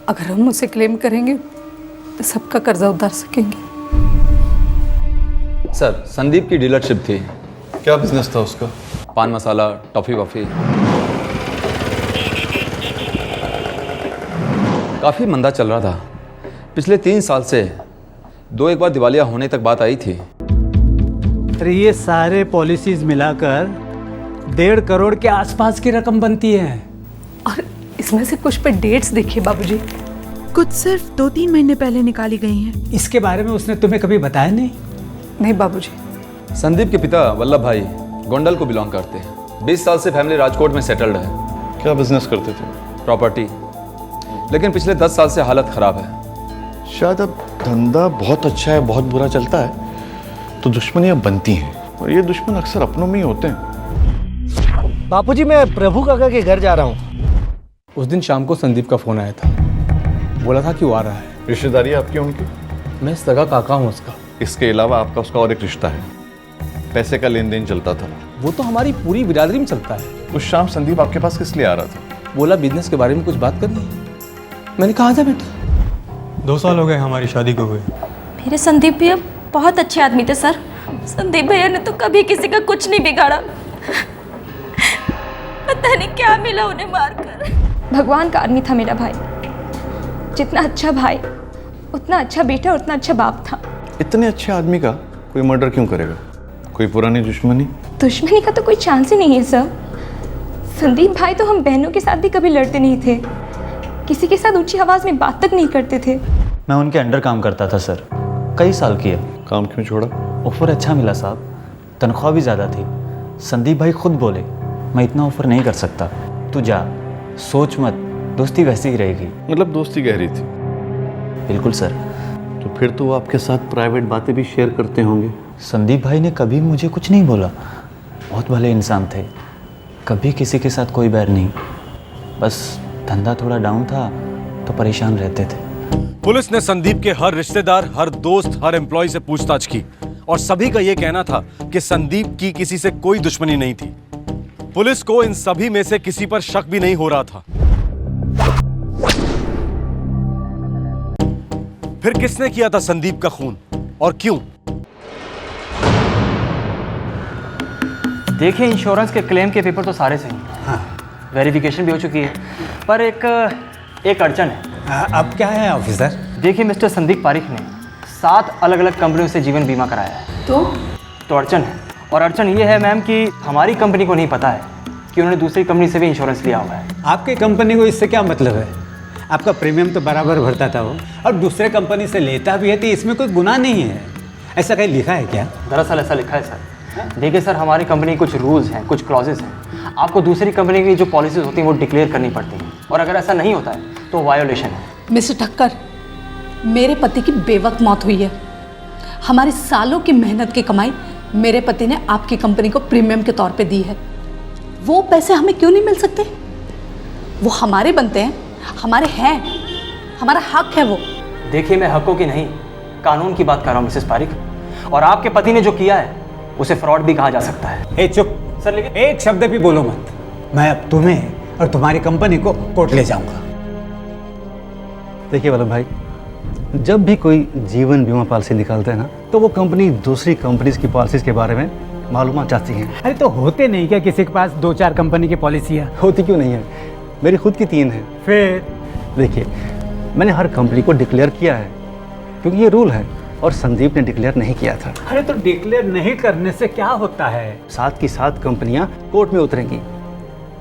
अगर हम उसे क्लेम करेंगे तो सबका कर्जा उतार सकेंगे। सर, संदीप की डीलरशिप थी। क्या बिजनेस था उसका? पान मसाला, टॉफ़ी वॉफ़ी। काफ़ी मंदा चल रहा था। पिछले 3 साल से 2-1 बार दिवालिया होने तक बात आई थी। अरे ये सारे पॉलिसीज मिलाकर 1.5 करोड़ के आसपास की रकम बनती है। और इसमें से कुछ पे डेट्स देखिए बाबूजी, कुछ सिर्फ 2-3 महीने पहले निकाली गई हैं। इसके बारे में उसने तुम्हें कभी बताया नहीं? नहीं बाबूजी। संदीप के पिता वल्लभ भाई गोंडल को बिलोंग करते हैं। 20 साल से फैमिली राजकोट में सेटल्ड है। क्या बिजनेस करते थे? प्रॉपर्टी, लेकिन पिछले 10 साल से हालत खराब है। शायद अब धंधा बहुत अच्छा है, बहुत बुरा चलता है तो दुश्मनियां बनती हैं, और ये दुश्मन अक्सर अपनों में ही होते हैं। बापूजी, मैं प्रभु काका के घर जा रहा हूँ। उस दिन शाम को संदीप का फोन आया था, बोला था कि वो आ रहा है। रिश्तेदारी आपकी उनकी? मैं सगा काका हूँ उसका। इसके अलावा आपका उसका और एक रिश्ता है, पैसे का लेन देन चलता था। वो तो हमारी पूरी बिरादरी में चलता है। उस शाम संदीप आपके पास किस लिए आ रहा था? बोला बिजनेस के बारे में कुछ बात करनी। मैंने कहा था बेटा। 2 साल हो गए हमारी शादी को हुए। मेरे संदीप भैया बहुत अच्छे आदमी थे सर। संदीप भैया ने तो कभी किसी का कुछ नहीं बिगाड़ा। पता नहीं क्या मिला उन्हें मारकर। भगवान का आदमी था मेरा भाई। जितना अच्छा भाई, उतना अच्छा बेटा, उतना अच्छा बाप था। इतने अच्छे आदमी का कोई मर्डर क्यों करेगा? कोई पुरानी दुश्मनी? दुश्मनी का तो कोई चांस ही नहीं है सर। संदीप भाई तो हम बहनों के साथ भी कभी लड़ते नहीं थे, किसी के साथ ऊंची आवाज में बात तक नहीं करते थे। मैं उनके अंडर काम करता था सर, कई साल किया। काम क्यों छोड़ा? ऑफर अच्छा मिला साहब, तनख्वाह भी ज़्यादा थी। संदीप भाई खुद बोले, मैं इतना ऑफर नहीं कर सकता, तू जा, सोच मत, दोस्ती वैसी ही रहेगी। मतलब दोस्ती गहरी थी? बिल्कुल सर। तो फिर तो वो आपके साथ प्राइवेट बातें भी शेयर करते होंगे? संदीप भाई ने कभी मुझे कुछ नहीं बोला, बहुत भले इंसान थे, कभी किसी के साथ कोई बैर नहीं। बस धंधा थोड़ा डाउन था तो परेशान रहते थे। पुलिस ने संदीप के हर रिश्तेदार, हर दोस्त, हर एम्प्लॉय से पूछताछ की और सभी का यह कहना था कि संदीप की किसी से कोई दुश्मनी नहीं थी। पुलिस को इन सभी में से किसी पर शक भी नहीं हो रहा था। फिर किसने किया था संदीप का खून और क्यों? देखिए, इंश्योरेंस के क्लेम के पेपर तो सारे सही हैं, वेरिफिकेशन भी हो चुकी है, पर एक अड़चन है। अब क्या है ऑफिसर? देखिए मिस्टर संदीप पारिक ने 7 अलग अलग कंपनियों से जीवन बीमा कराया है। तो अड़चन है, और अड़चन ये है मैम कि हमारी कंपनी को नहीं पता है कि उन्होंने दूसरी कंपनी से भी इंश्योरेंस लिया हुआ है। आपकी कंपनी को इससे क्या मतलब है? आपका प्रीमियम तो बराबर भरता था वो, और दूसरे कंपनी से लेता भी है तो इसमें कोई गुनाह नहीं है। ऐसा कहीं लिखा है क्या? दरअसल ऐसा लिखा है सर। देखिए सर, हमारी कंपनी के कुछ रूल्स हैं, कुछ क्लॉजेस हैं। आपको दूसरी कंपनी की जो पॉलिसीज होती हैं वो डिक्लेयर करनी पड़ती हैं, और अगर ऐसा नहीं होता है तो वायोलेशन है। मिस्टर ठक्कर, मेरे पति की बेवक्त मौत हुई है। हमारी सालों की मेहनत की कमाई मेरे पति ने आपकी कंपनी को प्रीमियम के तौर पे दी है। वो पैसे हमें क्यों नहीं मिल सकते? वो हमारे बनते हैं, हमारे हैं, हमारा हक है वो। देखिए, मैं हकों की नहीं, कानून की बात कर रहा हूँ मिसेस पारिक। और आपके पति ने जो किया है उसे फ्रॉड भी कहा जा सकता है। ए चुप सर, लेकिन एक शब्द भी बोलो मत। मैं अब तुम्हें और तुम्हारी कंपनी को कोर्ट ले जाऊंगा। देखिए वल्लभ भाई, जब भी कोई जीवन बीमा पॉलिसी निकालते हैं ना, तो वो कंपनी दूसरी कंपनीज की पॉलिसीज के बारे में मालूमात चाहती हैं। अरे तो होते नहीं क्या किसी के पास 2-4 कंपनी की पॉलिसियाँ? होती क्यों नहीं है, मेरी खुद की 3 है। फिर देखिए, मैंने हर कंपनी को डिक्लेयर किया है क्योंकि ये रूल है, और संदीप ने डिक्लेयर नहीं किया था। अरे तो डिक्लेयर नहीं करने से क्या होता है? साथ की साथ कंपनियां कोर्ट में उतरेंगी,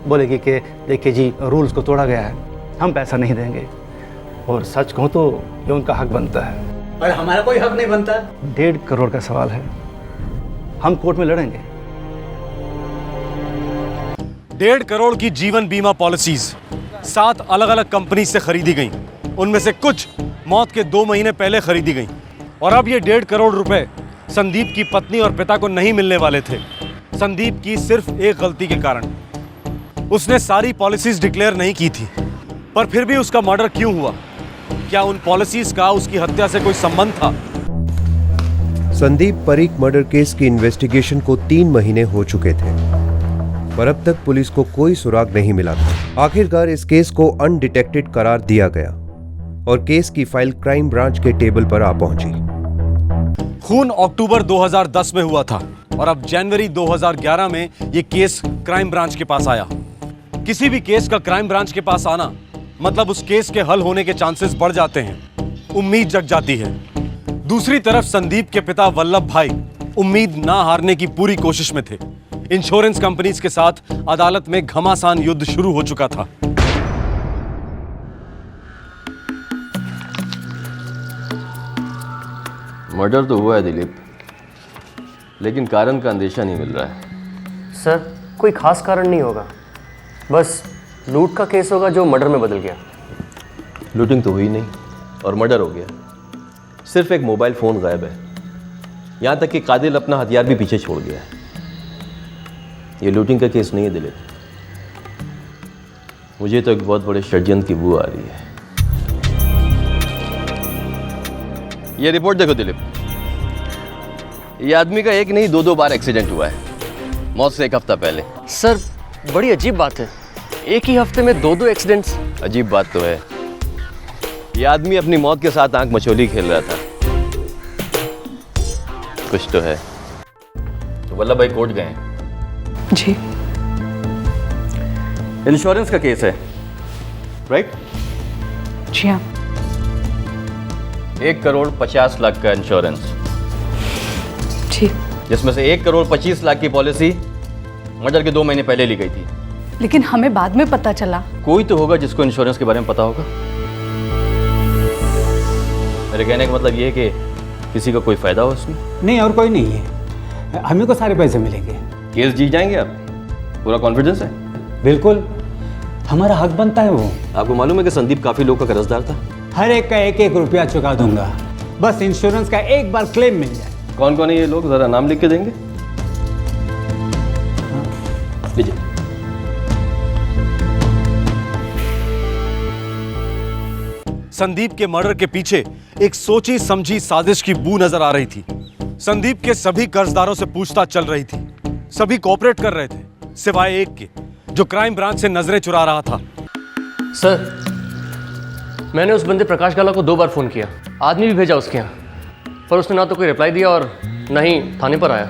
बोलेगी कि देखिए जी, रूल्स को तोड़ा गया है, हम पैसा नहीं देंगे। और सच कहूँ तो ये उनका हक बनता है। और हमारा कोई हक नहीं बनता। 1.5 करोड़ का सवाल है, हम कोर्ट में लड़ेंगे। 1.5 करोड़ की जीवन बीमा पॉलिसीज 7 अलग अलग कंपनी से खरीदी गई। उनमें से कुछ मौत के 2 महीने पहले खरीदी गई, और अब ये 1.5 करोड़ रुपए संदीप की पत्नी और पिता को नहीं मिलने वाले थे। संदीप की सिर्फ एक गलती के कारण। उसने सारी पॉलिसीज डिक्लेयर नहीं की थी, पर फिर भी उसका मर्डर क्यों हुआ? क्या उन पॉलिसीज का उसकी हत्या से कोई संबंध था? संदीप परीक मर्डर केस की इन्वेस्टिगेशन को 3 महीने हो चुके थे, पर अब तक पुलिस को कोई सुराग नहीं मिला था। आखिरकार इस केस को अनडिटेक्टेड करार दिया गया और केस की फाइल क्राइम ब्रांच के टेबल पर आ पहुंची। खून अक्टूबर 2010 में हुआ था, और अब जनवरी 2011 में यह केस क्राइम ब्रांच के पास आया। किसी भी केस का क्राइम ब्रांच के पास आना मतलब उस केस के हल होने के चांसेस बढ़ जाते हैं, उम्मीद जग जाती है। दूसरी तरफ संदीप के पिता वल्लभ भाई उम्मीद ना हारने की पूरी कोशिश में थे। इंश्योरेंस कंपनीज के साथ अदालत में घमासान युद्ध शुरू हो चुका था। मर्डर तो हुआ है दिलीप, लेकिन कारण का अंदेशा नहीं मिल रहा है। सर, कोई खास कारण नहीं होगा, बस लूट का केस होगा जो मर्डर में बदल गया। लूटिंग तो हुई नहीं और मर्डर हो गया। सिर्फ एक मोबाइल फ़ोन गायब है, यहाँ तक कि कातिल अपना हथियार भी पीछे छोड़ गया है। ये लूटिंग का केस नहीं है दिलीप, मुझे तो एक बहुत बड़े षड्यंत्र की बू आ रही है। ये रिपोर्ट देखो दिलीप, ये आदमी का एक नहीं 2-2 बार एक्सीडेंट हुआ है, मौत से 1 हफ्ता पहले। सर, बड़ी अजीब बात है, एक ही हफ्ते में 2-2 एक्सीडेंट्स। अजीब बात तो है, ये आदमी अपनी मौत के साथ आंख मचोली खेल रहा था। कुछ तो है। तो वल्लभ भाई कोर्ट गए? जी। इंश्योरेंस का केस है, राइट? जी हाँ। 1 करोड़ 50 लाख का इंश्योरेंस, जी, जिसमें से 1 करोड़ 25 लाख की पॉलिसी मर्डर के 2 महीने पहले ली गई थी। लेकिन हमें बाद में पता चला। कोई तो होगा जिसको इंश्योरेंस के बारे में पता होगा। मेरे कहने का मतलब ये है कि किसी को कोई फायदा हो उसमें? नहीं, और कोई नहीं है, हमें को सारे पैसे मिलेंगे। केस जीत जाएंगे आप? पूरा कॉन्फिडेंस है? बिल्कुल, हमारा हक बनता है वो। आपको मालूम है कि संदीप काफी लोगों का कर्जदार था? हर एक का 1-1 रुपया चुका दूंगा, बस इंश्योरेंस का एक बार क्लेम मिल जाए। कौन कौन है ये लोग, जरा नाम लिख के देंगे? लीजिए। संदीप के मर्डर के पीछे एक सोची समझी साजिश की बू नजर आ रही थी। संदीप के सभी कर्जदारों से पूछताछ चल रही थी, सभी कोऑपरेट कर रहे थे, सिवाय एक के जो क्राइम ब्रांच से नजरें चुरा रहा था। सर, मैंने उस बंदे प्रकाश गाला को 2 बार फ़ोन किया, आदमी भी भेजा उसके यहाँ, पर उसने ना तो कोई रिप्लाई दिया और ना ही थाने पर आया।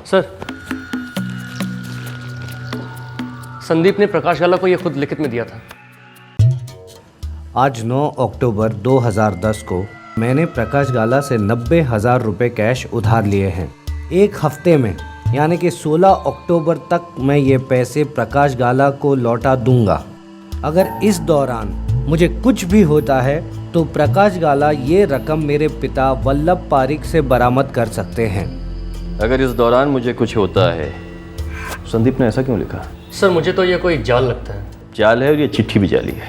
सर, संदीप ने प्रकाश गाला को यह खुद लिखित में दिया था। आज 9 अक्टूबर 2010 को मैंने प्रकाश गाला से 90,000 रुपये कैश उधार लिए हैं। 1 हफ्ते में यानी कि 16 अक्टूबर तक मैं ये पैसे प्रकाश गाला को लौटा दूंगा। अगर इस दौरान मुझे कुछ भी होता है तो प्रकाश गाला ये रकम मेरे पिता वल्लभ पारिक से बरामद कर सकते हैं। अगर इस दौरान मुझे कुछ होता है, संदीप ने ऐसा क्यों लिखा? सर, मुझे तो ये कोई जाल लगता है। जाल है और ये चिट्ठी भी जाली है।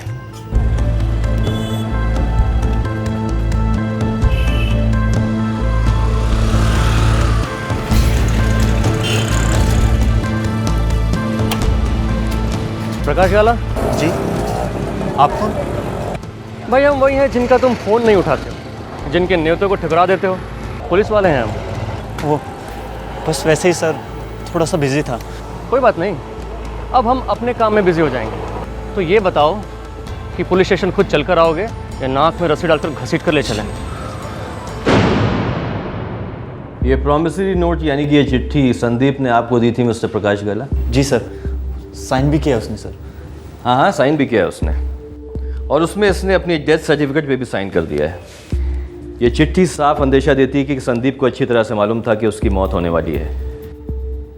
प्रकाश गाला जी आप कौन? भाई हम वही हैं जिनका तुम फ़ोन नहीं उठाते हो, जिनके न्योतों को ठुकरा देते हो। पुलिस वाले हैं हम। वो बस वैसे ही सर, थोड़ा सा बिजी था। कोई बात नहीं, अब हम अपने काम में बिजी हो जाएंगे। तो ये बताओ कि पुलिस स्टेशन खुद चल कर आओगे या नाक में रस्सी डालकर घसीट कर ले चलें? ये प्रॉमिसरी नोट यानी कि ये चिट्ठी संदीप ने आपको दी थी मिस्टर प्रकाश गाला? जी सर, साइन भी किया उसने सर। हाँ हाँ, साइन भी किया उसने, और उसमें इसने अपनी डेथ सर्टिफिकेट पे भी साइन कर दिया है। ये चिट्ठी साफ अंदेशा देती है कि संदीप को अच्छी तरह से मालूम था कि उसकी मौत होने वाली है,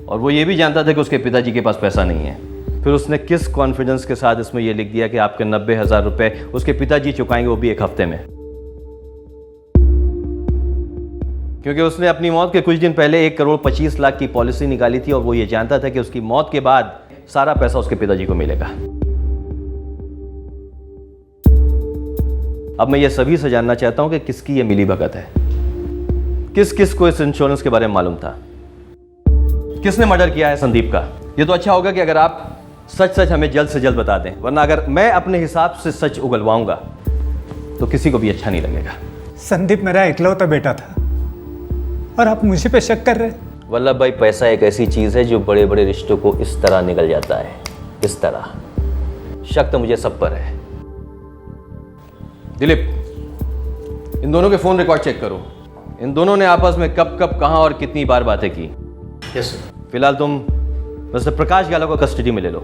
और वो ये भी जानता था कि उसके पिताजी के पास पैसा नहीं है। फिर उसने किस कॉन्फिडेंस के साथ इसमें यह लिख दिया कि आपके 90,000 रुपये उसके पिताजी चुकाएंगे, वो भी 1 हफ्ते में। क्योंकि उसने अपनी मौत के कुछ दिन पहले 1,25,00,000 की पॉलिसी निकाली थी, और वो ये जानता था कि उसकी मौत के बाद सारा पैसा उसके पिताजी को मिलेगा। अब मैं ये सभी से जानना चाहता हूं कि किसकी ये मिली भगत है, किस किस को इस इंश्योरेंस के बारे में मालूम था, किसने मर्डर किया है संदीप का। ये तो अच्छा होगा कि अगर आप सच सच हमें जल्द से जल्द बता दें, वरना अगर मैं अपने हिसाब से सच उगलवाऊंगा तो किसी को भी अच्छा नहीं लगेगा। संदीप मेरा इकलौता बेटा था और आप मुझे पे शक कर रहे हैं? वल्लभ भाई, पैसा एक ऐसी चीज है जो बड़े बड़े रिश्तों को इस तरह निकल जाता है, इस तरह। शक तो मुझे सब पर है। दिलीप, इन दोनों के फोन रिकॉर्ड चेक करो। इन दोनों ने आपस में कब कब कहां और कितनी बार बातें की। Yes sir. फिलहाल तुम मिस्टर प्रकाश गाला को कस्टडी में ले लो।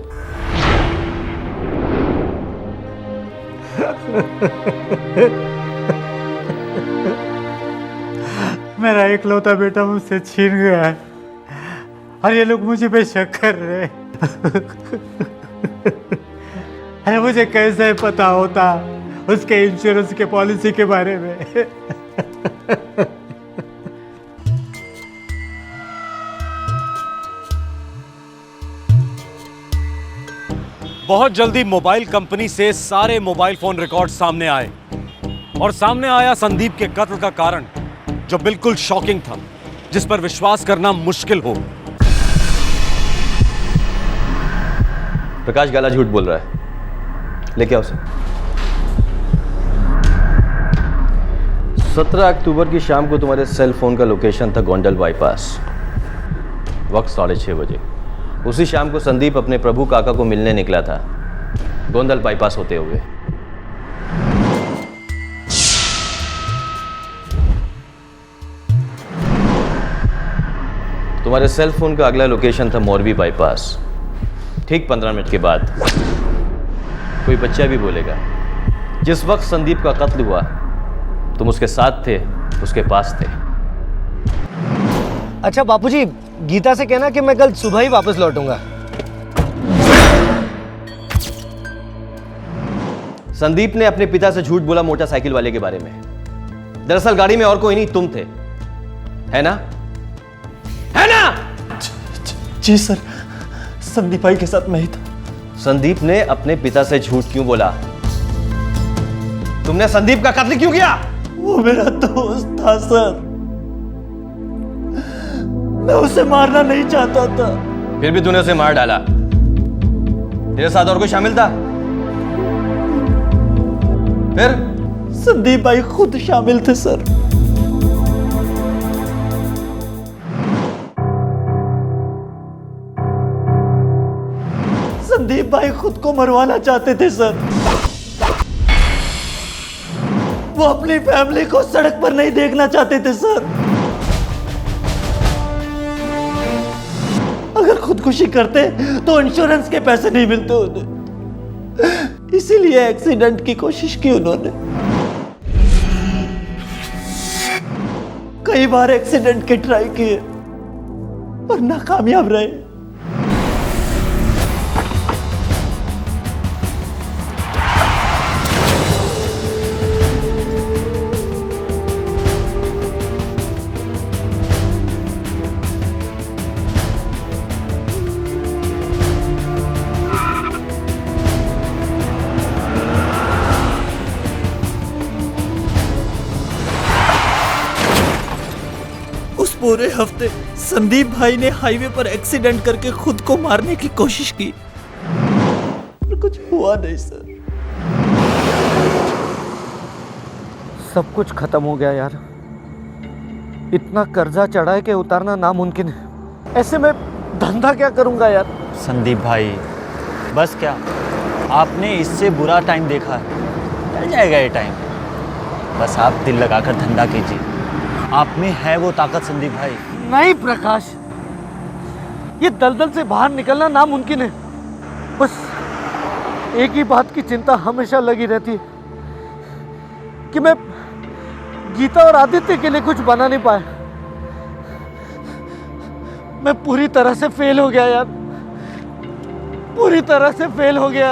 मेरा इकलौता बेटा मुझसे छीन गया है और ये लोग मुझे पे शक कर रहे हैं। अरे मुझे कैसे पता होता उसके इंश्योरेंस के पॉलिसी के बारे में। बहुत जल्दी मोबाइल कंपनी से सारे मोबाइल फोन रिकॉर्ड सामने आए, और सामने आया संदीप के कत्ल का कारण, जो बिल्कुल शॉकिंग था, जिस पर विश्वास करना मुश्किल हो। प्रकाश गाला झूठ बोल रहा है, लेके आओ उसे। 17 अक्टूबर की शाम को तुम्हारे सेल फोन का लोकेशन था गोंडल बाईपास, वक्त 6:30 बजे। उसी शाम को संदीप अपने प्रभु काका को मिलने निकला था, गोंडल बाईपास होते हुए। तुम्हारे सेल फोन का अगला लोकेशन था मोरबी बाईपास। ठीक 15 मिनट के बाद कोई बच्चा भी बोलेगा, जिस वक्त संदीप का कत्ल हुआ तुम उसके साथ थे, उसके पास थे। अच्छा बापूजी, गीता से कहना कि मैं कल सुबह ही वापस लौटूंगा। संदीप ने अपने पिता से झूठ बोला मोटरसाइकिल वाले के बारे में। दरअसल गाड़ी में और कोई नहीं, तुम थे, है ना? है ना? जी सर, संदीप भाई के साथ मैं ही था। संदीप ने अपने पिता से झूठ क्यों बोला? तुमने संदीप का कत्ल क्यों किया? वो मेरा दोस्त था सर, मैं उसे मारना नहीं चाहता था। फिर भी तूने उसे मार डाला। तेरे साथ और कोई शामिल था? फिर? संदीप भाई खुद शामिल थे सर। संदीप भाई खुद को मरवाना चाहते थे सर। वो अपनी फैमिली को सड़क पर नहीं देखना चाहते थे सर। अगर खुदकुशी करते तो इंश्योरेंस के पैसे नहीं मिलते उन्हें, इसीलिए एक्सीडेंट की कोशिश की उन्होंने। कई बार एक्सीडेंट के ट्राई किए पर नाकामयाब रहे। पूरे हफ्ते संदीप भाई ने हाईवे पर एक्सीडेंट करके खुद को मारने की कोशिश की। पर कुछ हुआ नहीं सर। सब कुछ खत्म हो गया यार। इतना कर्जा चढ़ा है कि उतारना नामुमकिन है। ऐसे में धंधा क्या करूंगा यार। संदीप भाई बस क्या, आपने इससे बुरा टाइम देखा है, चल जाएगा ये टाइम। बस आप दिल लगाकर धंधा कीजिए, आप में है वो ताकत संदीप भाई। नहीं प्रकाश, ये दलदल से बाहर निकलना नामुमकिन है। बस एक ही बात की चिंता हमेशा लगी रहती है कि मैं गीता और आदित्य के लिए कुछ बना नहीं पाया। मैं पूरी तरह से फेल हो गया यार, पूरी तरह से फेल हो गया।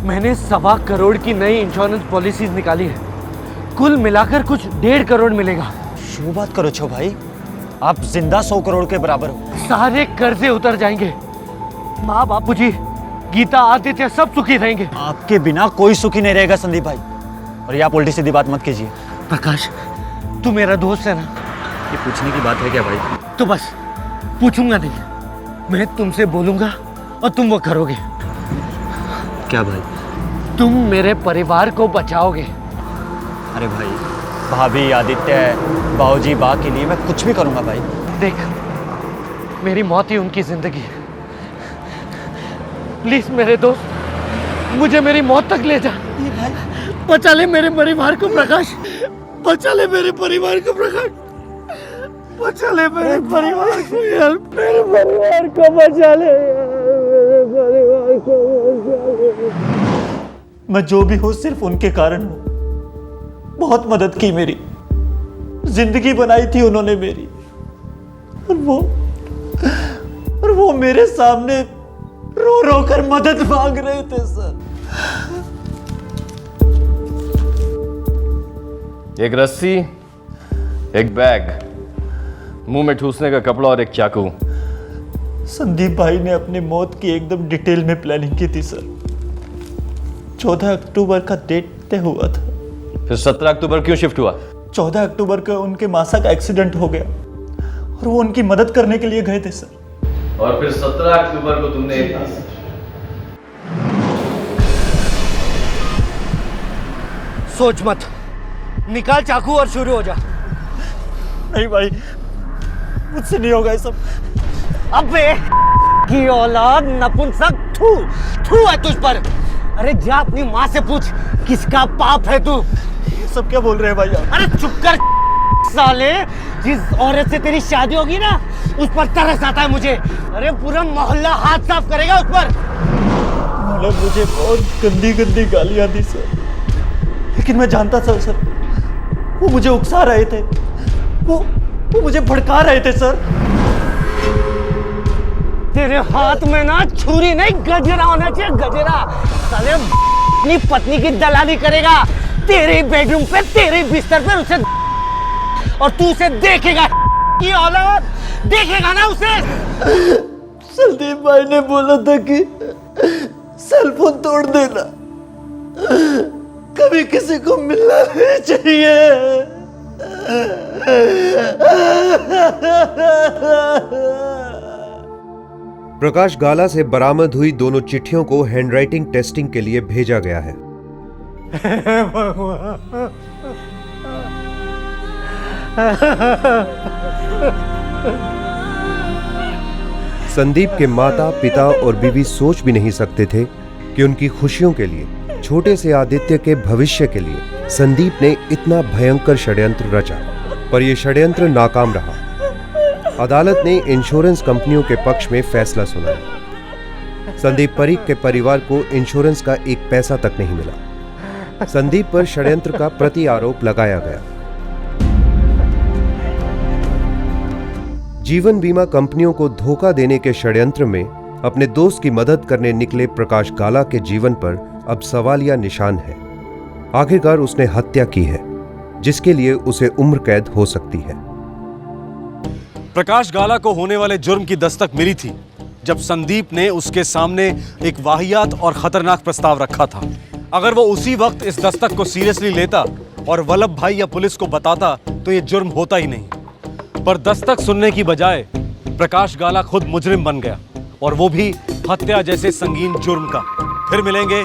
मैंने 1.25 करोड़ की नई इंश्योरेंस पॉलिसीज निकाली है, कुल मिलाकर कुछ 1.5 करोड़ मिलेगा। क्यों बात करो छो भाई, आप जिंदा 100 करोड़ के बराबर हो। सारे कर्जे उतर जाएंगे, माँ बापूजी, गीता, आदित्य सब सुखी रहेंगे। आपके बिना कोई सुखी नहीं रहेगा संदीप भाई। और ये आप उल्टी सीधी बात मत कीजिए। प्रकाश, तू मेरा दोस्त है ना? ये पूछने की बात है क्या भाई? तो बस पूछूंगा नहीं, मैं तुमसे बोलूंगा और तुम वो करोगे। क्या भाई? तुम मेरे परिवार को बचाओगे। अरे भाई, भाभी, आदित्य, बाबूजी, बा के लिए मैं कुछ भी करूंगा भाई। देख, मेरी मौत ही उनकी जिंदगी है। प्लीज मेरे दोस्त, मुझे मेरी मौत तक ले जा। बचा ले मेरे परिवार को प्रकाश, बचा ले मेरे परिवार को प्रकाश, बचा ले मेरे परिवार को यार, मेरे परिवार को बचा ले, मेरे परिवार को बचा ले। मैं जो भी हूँ सिर्फ उनके कारण हूँ। बहुत मदद की मेरी, जिंदगी बनाई थी उन्होंने मेरी, और वो मेरे सामने रो रो कर मदद मांग रहे थे सर। एक रस्सी, एक बैग, मुंह में ठूसने का कपड़ा और एक चाकू। संदीप भाई ने अपनी मौत की एकदम डिटेल में प्लानिंग की थी सर। 14 अक्टूबर का डेट तय हुआ था। फिर 17 अक्टूबर क्यों शिफ्ट हुआ? 14 अक्टूबर को उनके मासा का एक्सीडेंट हो गया और वो उनकी मदद करने के लिए गए थे सर। और फिर 17 अक्टूबर को तुमने सोच मत, निकाल चाकू और शुरू हो जा। नहीं भाई, मुझसे नहीं होगा ये सब। अबे की औलाद, नपुंसक, थू है तुझ पर। अरे जा अपनी माँ से पूछ, किसका पाप है तू? ये सब क्या बोल रहे हैं भाई आप? अरे चुप कर साले, जिस औरत से तेरी शादी होगी ना, उस पर तरस आता है मुझे। अरे पूरा मोहल्ला हाथ साफ करेगा उस पर। उन्होंने मुझे बहुत गंदी गंदी गालियां दी सर, लेकिन मैं जानता था सर, वो मुझे उकसा रहे थे, वो मुझे भड़का रहे थे सर। तेरे हाथ में ना छुरी नहीं, गजरा होना चाहिए, गजरा। साले अपनी पत्नी की दलाली करेगा तेरे बेडरूम पे, तेरे बिस्तर पे उसे, और तू उसे देखेगा की औलाद, देखेगा ना उसे। संदीप भाई ने बोला था कि सेलफोन तोड़ देना, कभी किसी को मिलना नहीं चाहिए। प्रकाश गाला से बरामद हुई दोनों चिट्ठियों को हैंडराइटिंग टेस्टिंग के लिए भेजा गया है। संदीप के माता, पिता और बीवी सोच भी नहीं सकते थे कि उनकी खुशियों के लिए, छोटे से आदित्य के भविष्य के लिए संदीप ने इतना भयंकर षड्यंत्र रचा, पर यह षड्यंत्र नाकाम रहा। अदालत ने इंश्योरेंस कंपनियों के पक्ष में फैसला सुनाया। संदीप परीख के परिवार को इंश्योरेंस का एक पैसा तक नहीं मिला। संदीप पर षड्यंत्र का प्रति आरोप लगाया गया। जीवन बीमा कंपनियों को धोखा देने के षड्यंत्र में अपने दोस्त की मदद करने निकले प्रकाश गाला के जीवन पर अब सवालिया निशान है। आखिरकार उसने हत्या की है, जिसके लिए उसे उम्र कैद हो सकती है। प्रकाश गाला को होने वाले जुर्म की दस्तक मिली थी जब संदीप ने उसके सामने एक वाहियात और खतरनाक प्रस्ताव रखा था। अगर वो उसी वक्त इस दस्तक को सीरियसली लेता और वल्लभ भाई या पुलिस को बताता तो ये जुर्म होता ही नहीं। पर दस्तक सुनने की बजाय प्रकाश गाला खुद मुजरिम बन गया, और वो भी हत्या जैसे संगीन जुर्म का। फिर मिलेंगे।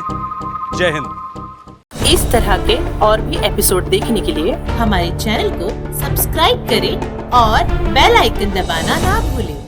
जय हिंद। इस तरह के और भी एपिसोड देखने के लिए हमारे चैनल को सब्सक्राइब करें और बेल आइकन दबाना ना भूलें।